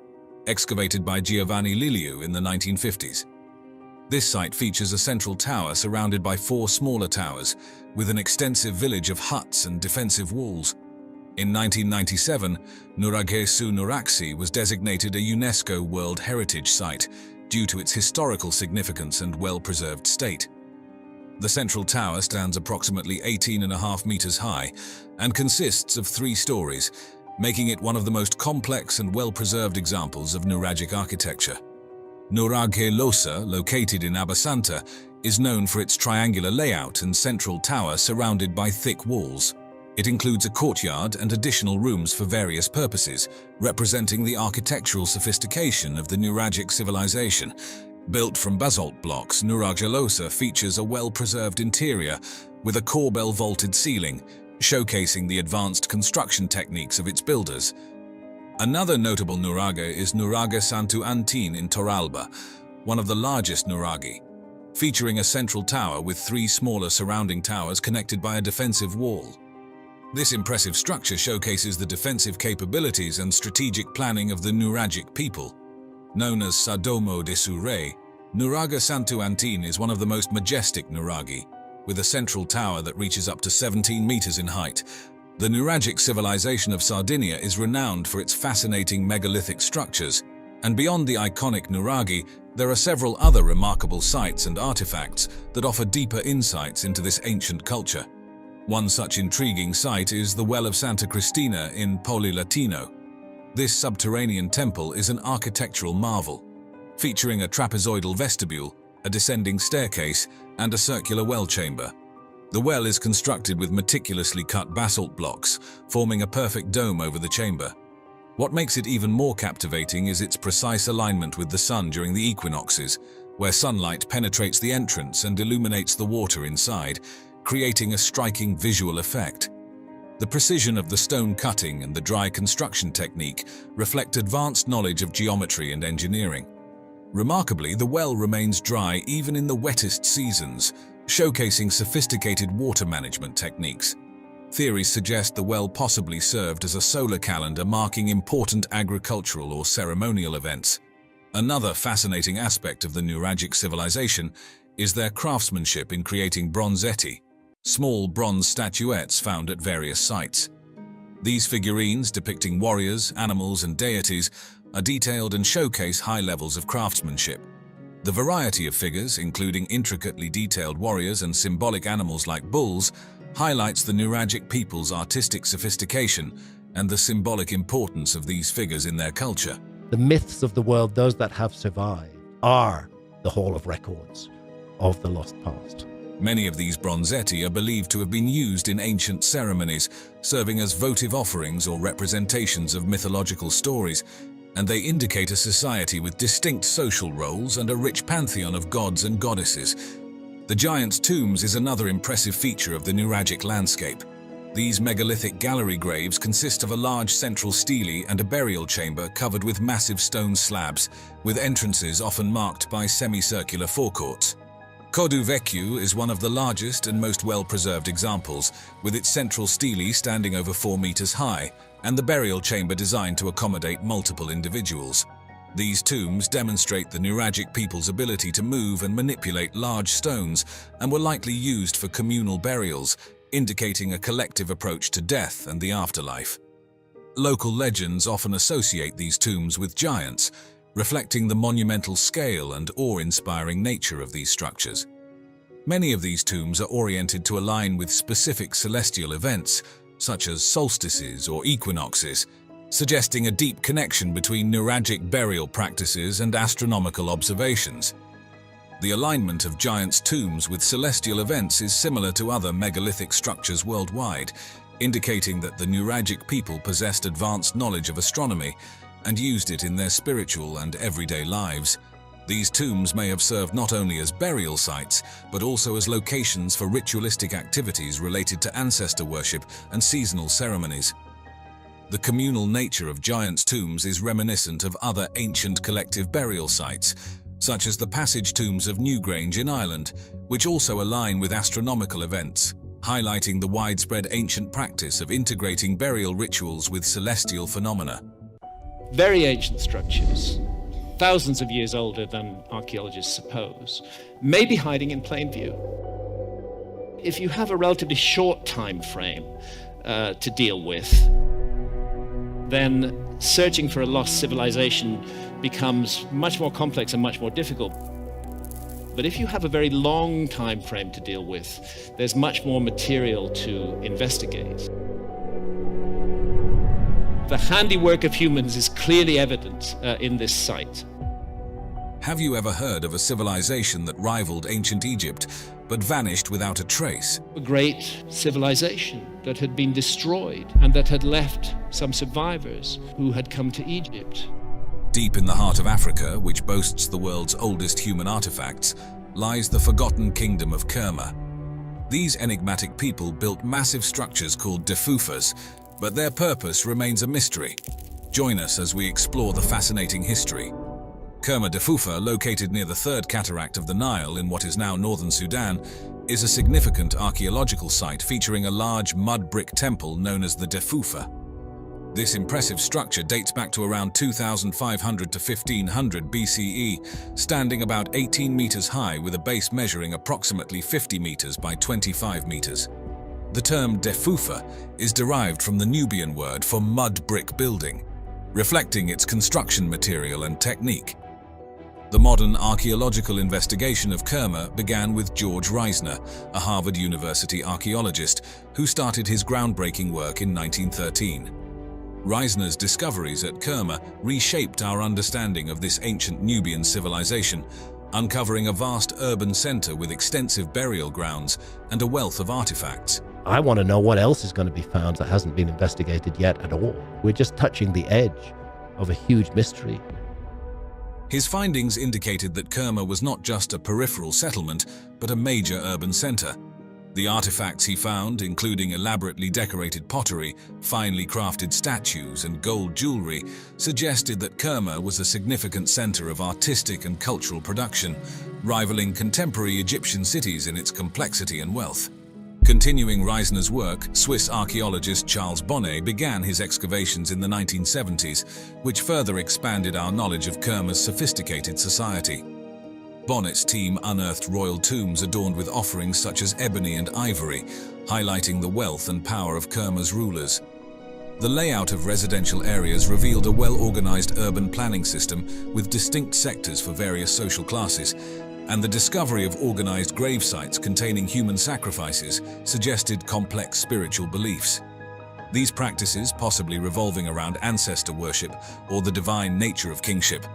excavated by Giovanni Liliu in the 1950s. This site features a central tower surrounded by 4 smaller towers, with an extensive village of huts and defensive walls. In 1997, Nuraghe su Nuraxi was designated a UNESCO World Heritage Site due to its historical significance and well-preserved state. The central tower stands approximately 18.5 meters high and consists of 3 stories, making it one of the most complex and well-preserved examples of nuragic architecture. Nuraghe Losa, located in Abasanta, is known for its triangular layout and central tower surrounded by thick walls. It includes a courtyard and additional rooms for various purposes, representing the architectural sophistication of the nuragic civilization. Built from basalt blocks, Nuraghe Losa features a well-preserved interior with a corbel vaulted ceiling, showcasing the advanced construction techniques of its builders. Another notable nuraghe is Nuraghe Santu Antin in Torralba, one of the largest nuraghi, featuring a central tower with 3 smaller surrounding towers connected by a defensive wall. This impressive structure showcases the defensive capabilities and strategic planning of the nuragic people. Known as Sadomo de Sure, Nuraghe Santu Antin is one of the most majestic nuraghi, with a central tower that reaches up to 17 meters in height. The nuragic civilization of Sardinia is renowned for its fascinating megalithic structures, and beyond the iconic nuraghi, there are several other remarkable sites and artifacts that offer deeper insights into this ancient culture. One such intriguing site is the Well of Santa Cristina in Poli Latino. This subterranean temple is an architectural marvel, featuring a trapezoidal vestibule, a descending staircase, and a circular well chamber. The well is constructed with meticulously cut basalt blocks, forming a perfect dome over the chamber. What makes it even more captivating is its precise alignment with the sun during the equinoxes, where sunlight penetrates the entrance and illuminates the water inside, creating a striking visual effect. The precision of the stone cutting and the dry construction technique reflect advanced knowledge of geometry and engineering. Remarkably, the well remains dry even in the wettest seasons, showcasing sophisticated water management techniques. Theories suggest the well possibly served as a solar calendar marking important agricultural or ceremonial events. Another fascinating aspect of the Nuragic civilization is their craftsmanship in creating bronzetti, small bronze statuettes found at various sites. These figurines, depicting warriors, animals, and deities, are detailed and showcase high levels of craftsmanship. The variety of figures, including intricately detailed warriors and symbolic animals like bulls, highlights the Nuragic people's artistic sophistication and the symbolic importance of these figures in their culture. The myths of the world, those that have survived, are the Hall of Records of the lost past. Many of these bronzetti are believed to have been used in ancient ceremonies, serving as votive offerings or representations of mythological stories, and they indicate a society with distinct social roles and a rich pantheon of gods and goddesses. The giants' tombs is another impressive feature of the Nuragic landscape. These megalithic gallery graves consist of a large central stele and a burial chamber covered with massive stone slabs, with entrances often marked by semicircular forecourts. Codu Vecchio is one of the largest and most well-preserved examples, with its central stele standing over 4 meters high, and the burial chamber designed to accommodate multiple individuals. These tombs demonstrate the Nuragic people's ability to move and manipulate large stones, and were likely used for communal burials, indicating a collective approach to death and the afterlife. Local legends often associate these tombs with giants, reflecting the monumental scale and awe-inspiring nature of these structures. Many of these tombs are oriented to align with specific celestial events, such as solstices or equinoxes, suggesting a deep connection between Nuragic burial practices and astronomical observations. The alignment of giants' tombs with celestial events is similar to other megalithic structures worldwide, indicating that the Nuragic people possessed advanced knowledge of astronomy and used it in their spiritual and everyday lives. These tombs may have served not only as burial sites, but also as locations for ritualistic activities related to ancestor worship and seasonal ceremonies. The communal nature of giants' tombs is reminiscent of other ancient collective burial sites, such as the passage tombs of Newgrange in Ireland, which also align with astronomical events, highlighting the widespread ancient practice of integrating burial rituals with celestial phenomena. Very ancient structures, thousands of years older than archaeologists suppose, may be hiding in plain view. If you have a relatively short time frame to deal with, then searching for a lost civilization becomes much more complex and much more difficult. But if you have a very long time frame to deal with, there's much more material to investigate. The handiwork of humans is clearly evident in this site. Have you ever heard of a civilization that rivaled ancient Egypt, but vanished without a trace? A great civilization that had been destroyed and that had left some survivors who had come to Egypt. Deep in the heart of Africa, which boasts the world's oldest human artifacts, lies the forgotten kingdom of Kerma. These enigmatic people built massive structures called defufas, but their purpose remains a mystery. Join us as we explore the fascinating history. Kerma Defufa, located near the third cataract of the Nile in what is now northern Sudan, is a significant archaeological site featuring a large mud brick temple known as the Defufa. This impressive structure dates back to around 2500 to 1500 BCE, standing about 18 meters high with a base measuring approximately 50 meters by 25 meters. The term Defufa is derived from the Nubian word for mud brick building, reflecting its construction material and technique. The modern archaeological investigation of Kerma began with George Reisner, a Harvard University archaeologist who started his groundbreaking work in 1913. Reisner's discoveries at Kerma reshaped our understanding of this ancient Nubian civilization, uncovering a vast urban center with extensive burial grounds and a wealth of artifacts. I want to know what else is going to be found that hasn't been investigated yet at all. We're just touching the edge of a huge mystery. His findings indicated that Kerma was not just a peripheral settlement, but a major urban center. The artifacts he found, including elaborately decorated pottery, finely crafted statues, and gold jewelry, suggested that Kerma was a significant center of artistic and cultural production, rivaling contemporary Egyptian cities in its complexity and wealth. Continuing Reisner's work, Swiss archaeologist Charles Bonnet began his excavations in the 1970s, which further expanded our knowledge of Kerma's sophisticated society. Bonnet's team unearthed royal tombs adorned with offerings such as ebony and ivory, highlighting the wealth and power of Kerma's rulers. The layout of residential areas revealed a well-organized urban planning system with distinct sectors for various social classes, and the discovery of organized grave sites containing human sacrifices suggested complex spiritual beliefs. These practices, possibly revolving around ancestor worship or the divine nature of kingship,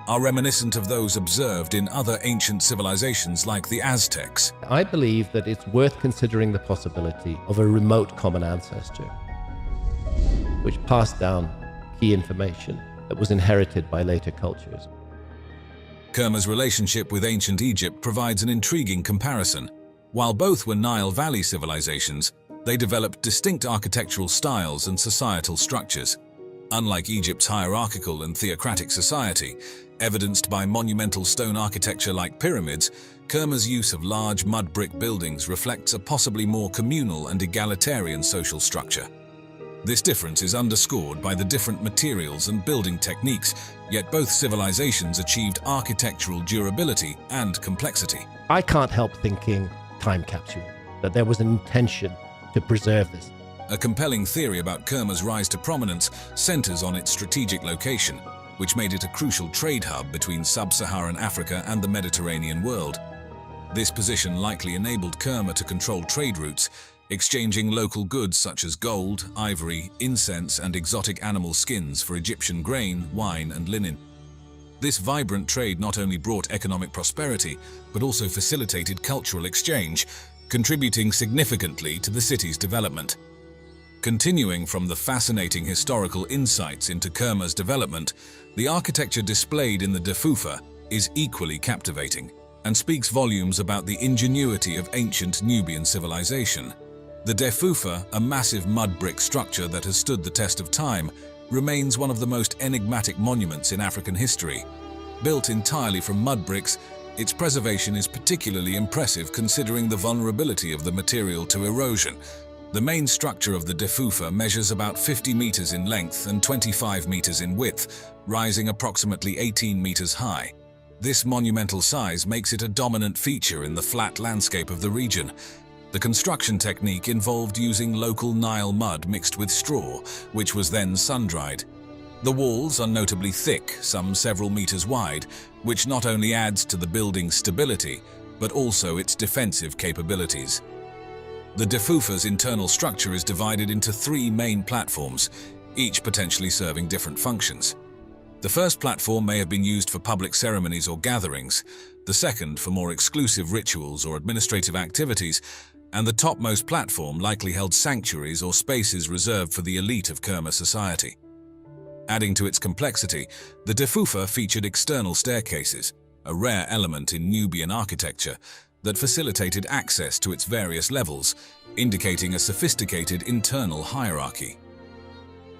are reminiscent of those observed in other ancient civilizations like the Aztecs. I believe that it's worth considering the possibility of a remote common ancestor, which passed down key information that was inherited by later cultures. Kerma's relationship with ancient Egypt provides an intriguing comparison. While both were Nile Valley civilizations, they developed distinct architectural styles and societal structures. Unlike Egypt's hierarchical and theocratic society, evidenced by monumental stone architecture like pyramids, Kerma's use of large mud brick buildings reflects a possibly more communal and egalitarian social structure. This difference is underscored by the different materials and building techniques, yet both civilizations achieved architectural durability and complexity. I can't help thinking time capsule, that there was an intention to preserve this. A compelling theory about Kerma's rise to prominence centers on its strategic location, which made it a crucial trade hub between sub-Saharan Africa and the Mediterranean world. This position likely enabled Kerma to control trade routes, exchanging local goods such as gold, ivory, incense, and exotic animal skins for Egyptian grain, wine, and linen. This vibrant trade not only brought economic prosperity, but also facilitated cultural exchange, contributing significantly to the city's development. Continuing from the fascinating historical insights into Kerma's development, the architecture displayed in the Defufa is equally captivating and speaks volumes about the ingenuity of ancient Nubian civilization. The Defufa, a massive mud brick structure that has stood the test of time, remains one of the most enigmatic monuments in African history. Built entirely from mud bricks, its preservation is particularly impressive considering the vulnerability of the material to erosion. The main structure of the Defufa measures about 50 meters in length and 25 meters in width, rising approximately 18 meters high. This monumental size makes it a dominant feature in the flat landscape of the region. The construction technique involved using local Nile mud mixed with straw, which was then sun-dried. The walls are notably thick, some several meters wide, which not only adds to the building's stability, but also its defensive capabilities. The Defufa's internal structure is divided into 3 main platforms, each potentially serving different functions. The first platform may have been used for public ceremonies or gatherings, the second for more exclusive rituals or administrative activities, and the topmost platform likely held sanctuaries or spaces reserved for the elite of Kerma society. Adding to its complexity, the Defufa featured external staircases, a rare element in Nubian architecture, that facilitated access to its various levels, indicating a sophisticated internal hierarchy.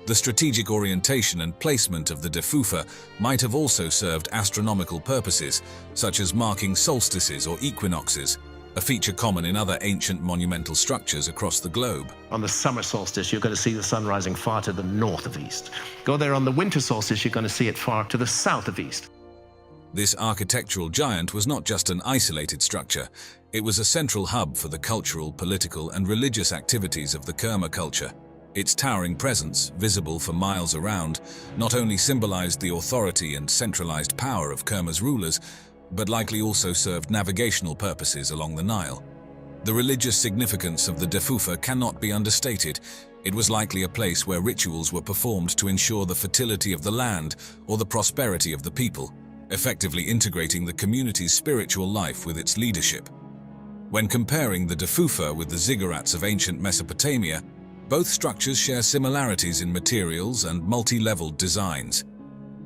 The strategic orientation and placement of the Defufa might have also served astronomical purposes, such as marking solstices or equinoxes, a feature common in other ancient monumental structures across the globe. On the summer solstice, you're going to see the sun rising far to the north of east. Go there on the winter solstice, you're going to see it far to the south of east. This architectural giant was not just an isolated structure, it was a central hub for the cultural, political, and religious activities of the Kerma culture. Its towering presence, visible for miles around, not only symbolized the authority and centralized power of Kerma's rulers, but likely also served navigational purposes along the Nile. The religious significance of the Defufa cannot be understated. It was likely a place where rituals were performed to ensure the fertility of the land or the prosperity of the people, effectively integrating the community's spiritual life with its leadership. When comparing the Defufa with the ziggurats of ancient Mesopotamia, both structures share similarities in materials and multi-leveled designs.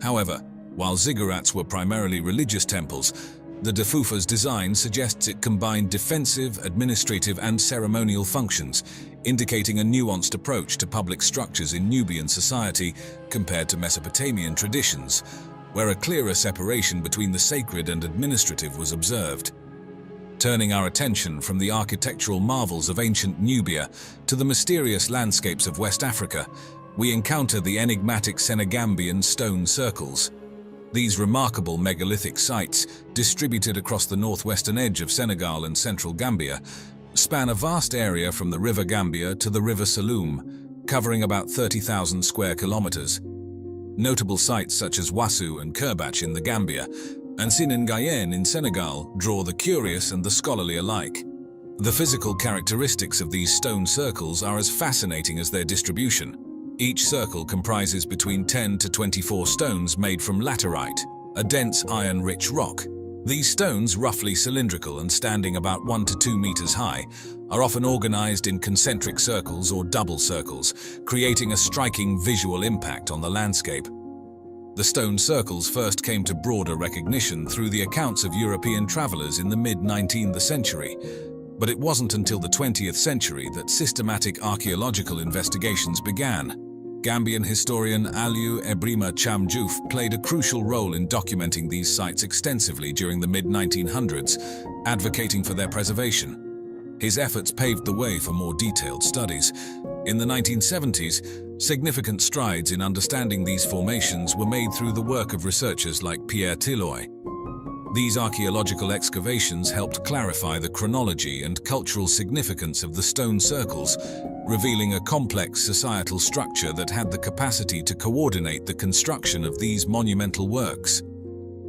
However, while ziggurats were primarily religious temples, the Defufa's design suggests it combined defensive, administrative, and ceremonial functions, indicating a nuanced approach to public structures in Nubian society compared to Mesopotamian traditions, where a clearer separation between the sacred and administrative was observed. Turning our attention from the architectural marvels of ancient Nubia to the mysterious landscapes of West Africa, we encounter the enigmatic Senegambian stone circles. These remarkable megalithic sites, distributed across the northwestern edge of Senegal and central Gambia, span a vast area from the River Gambia to the River Saloum, covering about 30,000 square kilometers. Notable sites such as Wassou and Kerbach in the Gambia and Sinan in Senegal draw the curious and the scholarly alike. The physical characteristics of these stone circles are as fascinating as their distribution. Each circle comprises between 10 to 24 stones made from laterite, a dense iron-rich rock. These stones, roughly cylindrical and standing about 1 to 2 meters high, are often organized in concentric circles or double circles, creating a striking visual impact on the landscape. The stone circles first came to broader recognition through the accounts of European travelers in the mid-19th century, but it wasn't until the 20th century that systematic archaeological investigations began. Gambian historian Aliou Ebrima Cham Diouf played a crucial role in documenting these sites extensively during the mid-1900s, advocating for their preservation. His efforts paved the way for more detailed studies. In the 1970s, significant strides in understanding these formations were made through the work of researchers like Pierre Tilloy. These archaeological excavations helped clarify the chronology and cultural significance of the stone circles, revealing a complex societal structure that had the capacity to coordinate the construction of these monumental works.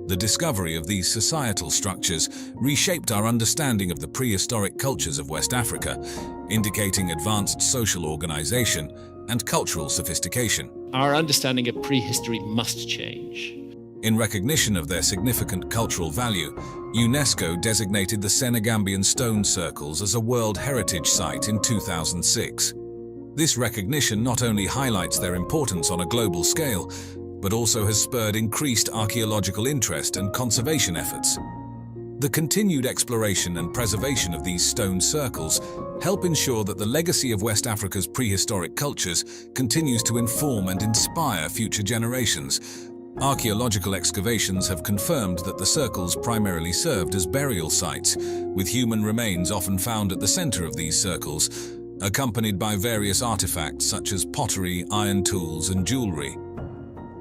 The discovery of these societal structures reshaped our understanding of the prehistoric cultures of West Africa, indicating advanced social organization and cultural sophistication. Our understanding of prehistory must change. In recognition of their significant cultural value, UNESCO designated the Senegambian stone circles as a World Heritage Site in 2006. This recognition not only highlights their importance on a global scale, but also has spurred increased archaeological interest and conservation efforts. The continued exploration and preservation of these stone circles help ensure that the legacy of West Africa's prehistoric cultures continues to inform and inspire future generations. Archaeological excavations have confirmed that the circles primarily served as burial sites, with human remains often found at the center of these circles, accompanied by various artifacts such as pottery, iron tools, and jewelry.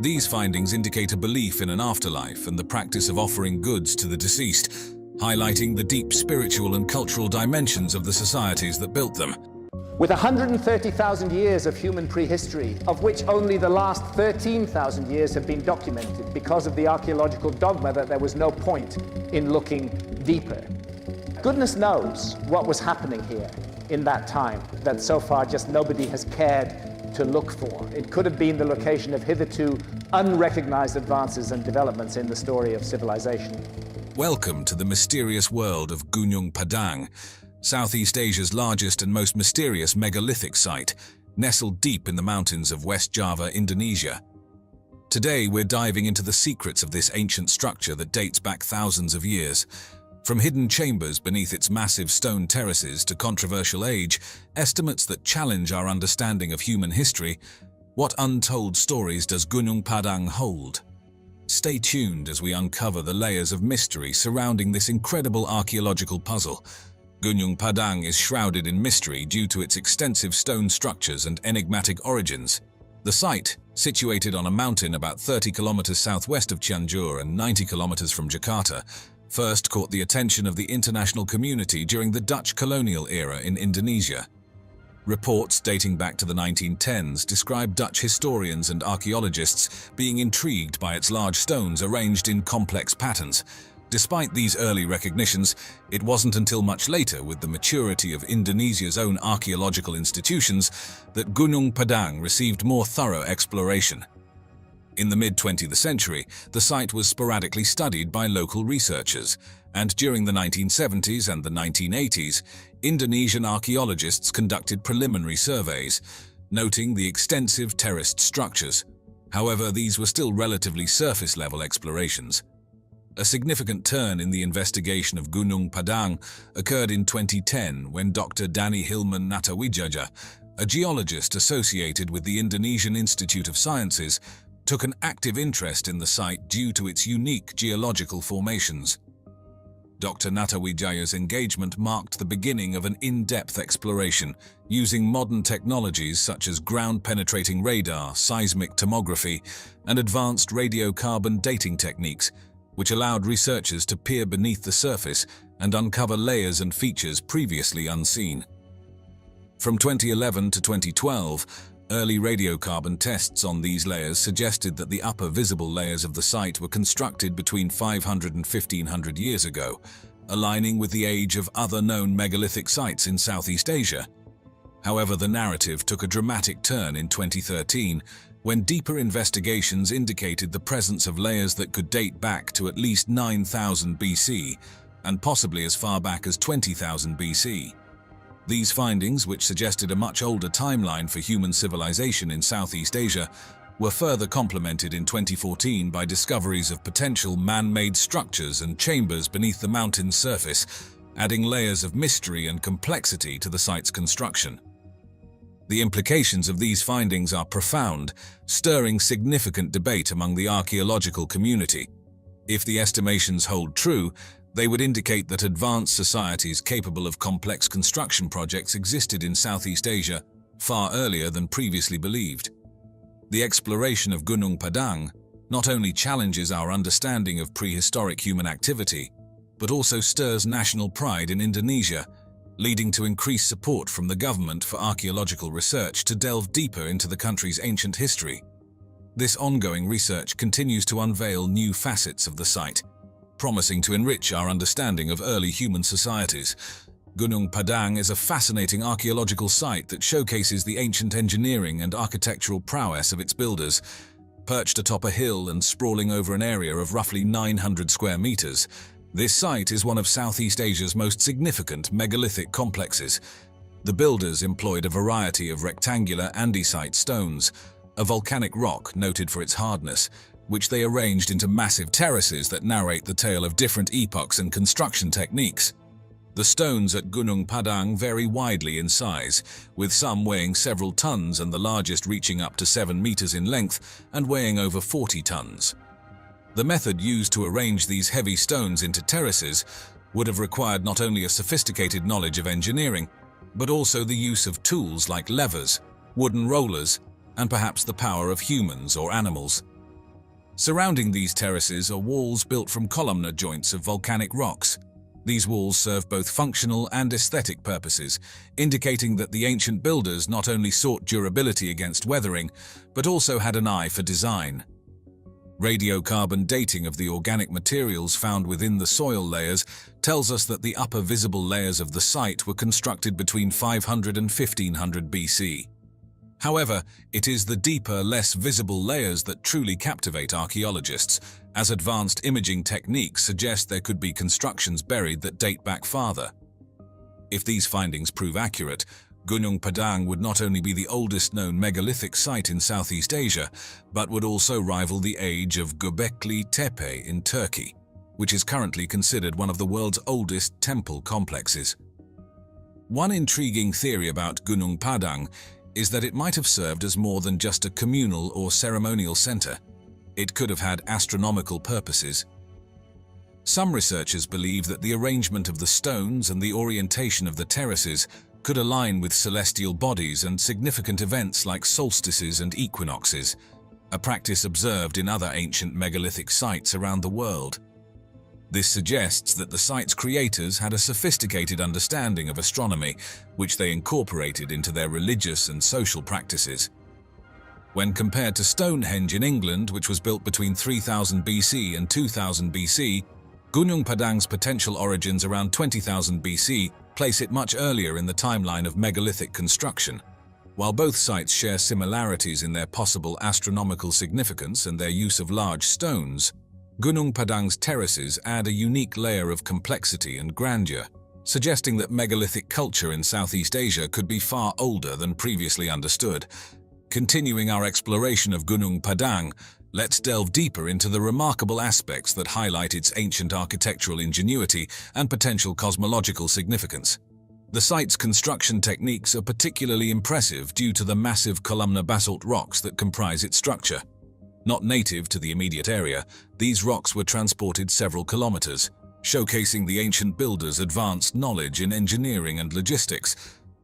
These findings indicate a belief in an afterlife and the practice of offering goods to the deceased, highlighting the deep spiritual and cultural dimensions of the societies that built them. With 130,000 years of human prehistory, of which only the last 13,000 years have been documented because of the archaeological dogma that there was no point in looking deeper. Goodness knows what was happening here in that time that so far just nobody has cared to look for. It could have been the location of hitherto unrecognized advances and developments in the story of civilization. Welcome to the mysterious world of Gunung Padang, Southeast Asia's largest and most mysterious megalithic site, nestled deep in the mountains of West Java, Indonesia. Today, we're diving into the secrets of this ancient structure that dates back thousands of years. From hidden chambers beneath its massive stone terraces to controversial age, estimates that challenge our understanding of human history, what untold stories does Gunung Padang hold? Stay tuned as we uncover the layers of mystery surrounding this incredible archaeological puzzle. Gunung Padang is shrouded in mystery due to its extensive stone structures and enigmatic origins. The site, situated on a mountain about 30 kilometers southwest of Cianjur and 90 kilometers from Jakarta, first caught the attention of the international community during the Dutch colonial era in Indonesia. Reports dating back to the 1910s describe Dutch historians and archaeologists being intrigued by its large stones arranged in complex patterns. Despite these early recognitions, it wasn't until much later, with the maturity of Indonesia's own archaeological institutions, that Gunung Padang received more thorough exploration. In the mid-20th century, the site was sporadically studied by local researchers, and during the 1970s and the 1980s, Indonesian archaeologists conducted preliminary surveys, noting the extensive terraced structures. However, these were still relatively surface-level explorations. A significant turn in the investigation of Gunung Padang occurred in 2010 when Dr. Danny Hilman Natawijaya, a geologist associated with the Indonesian Institute of Sciences, took an active interest in the site due to its unique geological formations. Dr. Natawijaya's engagement marked the beginning of an in-depth exploration using modern technologies such as ground-penetrating radar, seismic tomography, and advanced radiocarbon dating techniques, which allowed researchers to peer beneath the surface and uncover layers and features previously unseen. From 2011 to 2012, early radiocarbon tests on these layers suggested that the upper visible layers of the site were constructed between 500 and 1500 years ago, aligning with the age of other known megalithic sites in Southeast Asia. However, the narrative took a dramatic turn in 2013 when deeper investigations indicated the presence of layers that could date back to at least 9000 BC and possibly as far back as 20,000 BC. These findings, which suggested a much older timeline for human civilization in Southeast Asia, were further complemented in 2014 by discoveries of potential man-made structures and chambers beneath the mountain's surface, adding layers of mystery and complexity to the site's construction. The implications of these findings are profound, stirring significant debate among the archaeological community. If the estimations hold true, they would indicate that advanced societies capable of complex construction projects existed in Southeast Asia far earlier than previously believed. The exploration of Gunung Padang not only challenges our understanding of prehistoric human activity, but also stirs national pride in Indonesia, leading to increased support from the government for archaeological research to delve deeper into the country's ancient history. This ongoing research continues to unveil new facets of the site, promising to enrich our understanding of early human societies. Gunung Padang is a fascinating archaeological site that showcases the ancient engineering and architectural prowess of its builders. Perched atop a hill and sprawling over an area of roughly 900 square meters, this site is one of Southeast Asia's most significant megalithic complexes. The builders employed a variety of rectangular andesite stones, a volcanic rock noted for its hardness, which they arranged into massive terraces that narrate the tale of different epochs and construction techniques. The stones at Gunung Padang vary widely in size, with some weighing several tons and the largest reaching up to 7 meters in length and weighing over 40 tons. The method used to arrange these heavy stones into terraces would have required not only a sophisticated knowledge of engineering, but also the use of tools like levers, wooden rollers, and perhaps the power of humans or animals. Surrounding these terraces are walls built from columnar joints of volcanic rocks. These walls serve both functional and aesthetic purposes, indicating that the ancient builders not only sought durability against weathering, but also had an eye for design. Radiocarbon dating of the organic materials found within the soil layers tells us that the upper visible layers of the site were constructed between 500 and 1500 BC. However, it is the deeper, less visible layers that truly captivate archaeologists, as advanced imaging techniques suggest there could be constructions buried that date back farther. If these findings prove accurate, Gunung Padang would not only be the oldest known megalithic site in Southeast Asia, but would also rival the age of Göbekli Tepe in Turkey, which is currently considered one of the world's oldest temple complexes. One intriguing theory about Gunung Padang is that it might have served as more than just a communal or ceremonial center. It could have had astronomical purposes. Some researchers believe that the arrangement of the stones and the orientation of the terraces could align with celestial bodies and significant events like solstices and equinoxes, a practice observed in other ancient megalithic sites around the world. This suggests that the site's creators had a sophisticated understanding of astronomy, which they incorporated into their religious and social practices. When compared to Stonehenge in England, which was built between 3000 BC and 2000 BC, Gunung Padang's potential origins around 20,000 BC place it much earlier in the timeline of megalithic construction. While both sites share similarities in their possible astronomical significance and their use of large stones, Gunung Padang's terraces add a unique layer of complexity and grandeur, suggesting that megalithic culture in Southeast Asia could be far older than previously understood. Continuing our exploration of Gunung Padang, let's delve deeper into the remarkable aspects that highlight its ancient architectural ingenuity and potential cosmological significance. The site's construction techniques are particularly impressive due to the massive columnar basalt rocks that comprise its structure. Not native to the immediate area, these rocks were transported several kilometers, showcasing the ancient builders' advanced knowledge in engineering and logistics.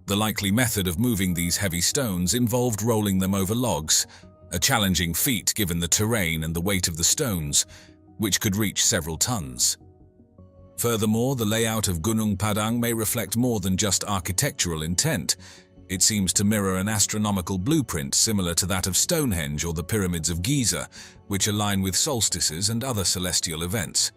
The likely method of moving these heavy stones involved rolling them over logs, a challenging feat given the terrain and the weight of the stones, which could reach several tons. Furthermore, the layout of Gunung Padang may reflect more than just architectural intent. It seems to mirror an astronomical blueprint similar to that of Stonehenge or the pyramids of Giza, which align with solstices and other celestial events.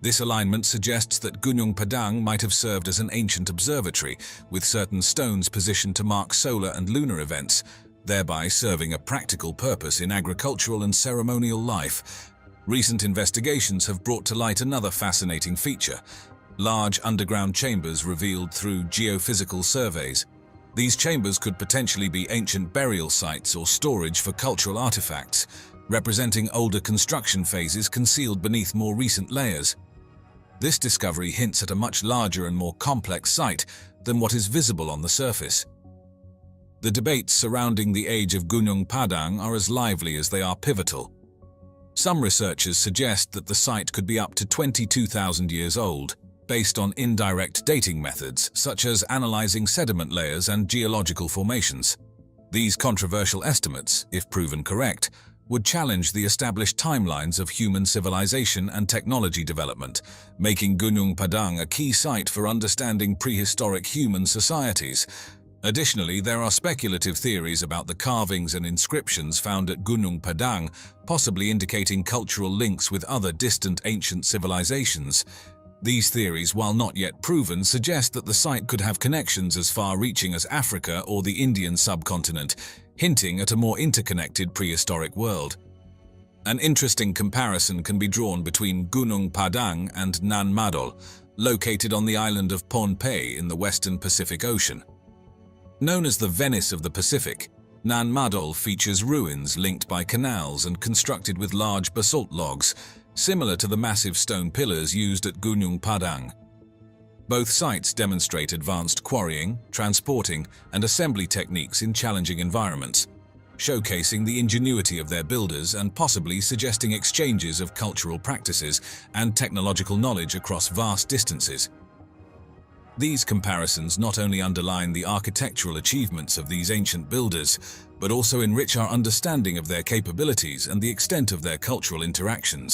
This alignment suggests that Gunung Padang might have served as an ancient observatory, with certain stones positioned to mark solar and lunar events, thereby serving a practical purpose in agricultural and ceremonial life. Recent investigations have brought to light another fascinating feature: large underground chambers revealed through geophysical surveys. These chambers could potentially be ancient burial sites or storage for cultural artifacts, representing older construction phases concealed beneath more recent layers. This discovery hints at a much larger and more complex site than what is visible on the surface. The debates surrounding the age of Gunung Padang are as lively as they are pivotal. Some researchers suggest that the site could be up to 22,000 years old, based on indirect dating methods such as analyzing sediment layers and geological formations. These controversial estimates, if proven correct, would challenge the established timelines of human civilization and technology development, making Gunung Padang a key site for understanding prehistoric human societies. Additionally, there are speculative theories about the carvings and inscriptions found at Gunung Padang, possibly indicating cultural links with other distant ancient civilizations. These theories, while not yet proven, suggest that the site could have connections as far-reaching as Africa or the Indian subcontinent, hinting at a more interconnected prehistoric world. An interesting comparison can be drawn between Gunung Padang and Nan Madol, located on the island of Pohnpei in the western Pacific Ocean. Known as the Venice of the Pacific, Nan Madol features ruins linked by canals and constructed with large basalt logs, similar to the massive stone pillars used at Gunung Padang. Both sites demonstrate advanced quarrying, transporting, and assembly techniques in challenging environments, showcasing the ingenuity of their builders and possibly suggesting exchanges of cultural practices and technological knowledge across vast distances. These comparisons not only underline the architectural achievements of these ancient builders, but also enrich our understanding of their capabilities and the extent of their cultural interactions.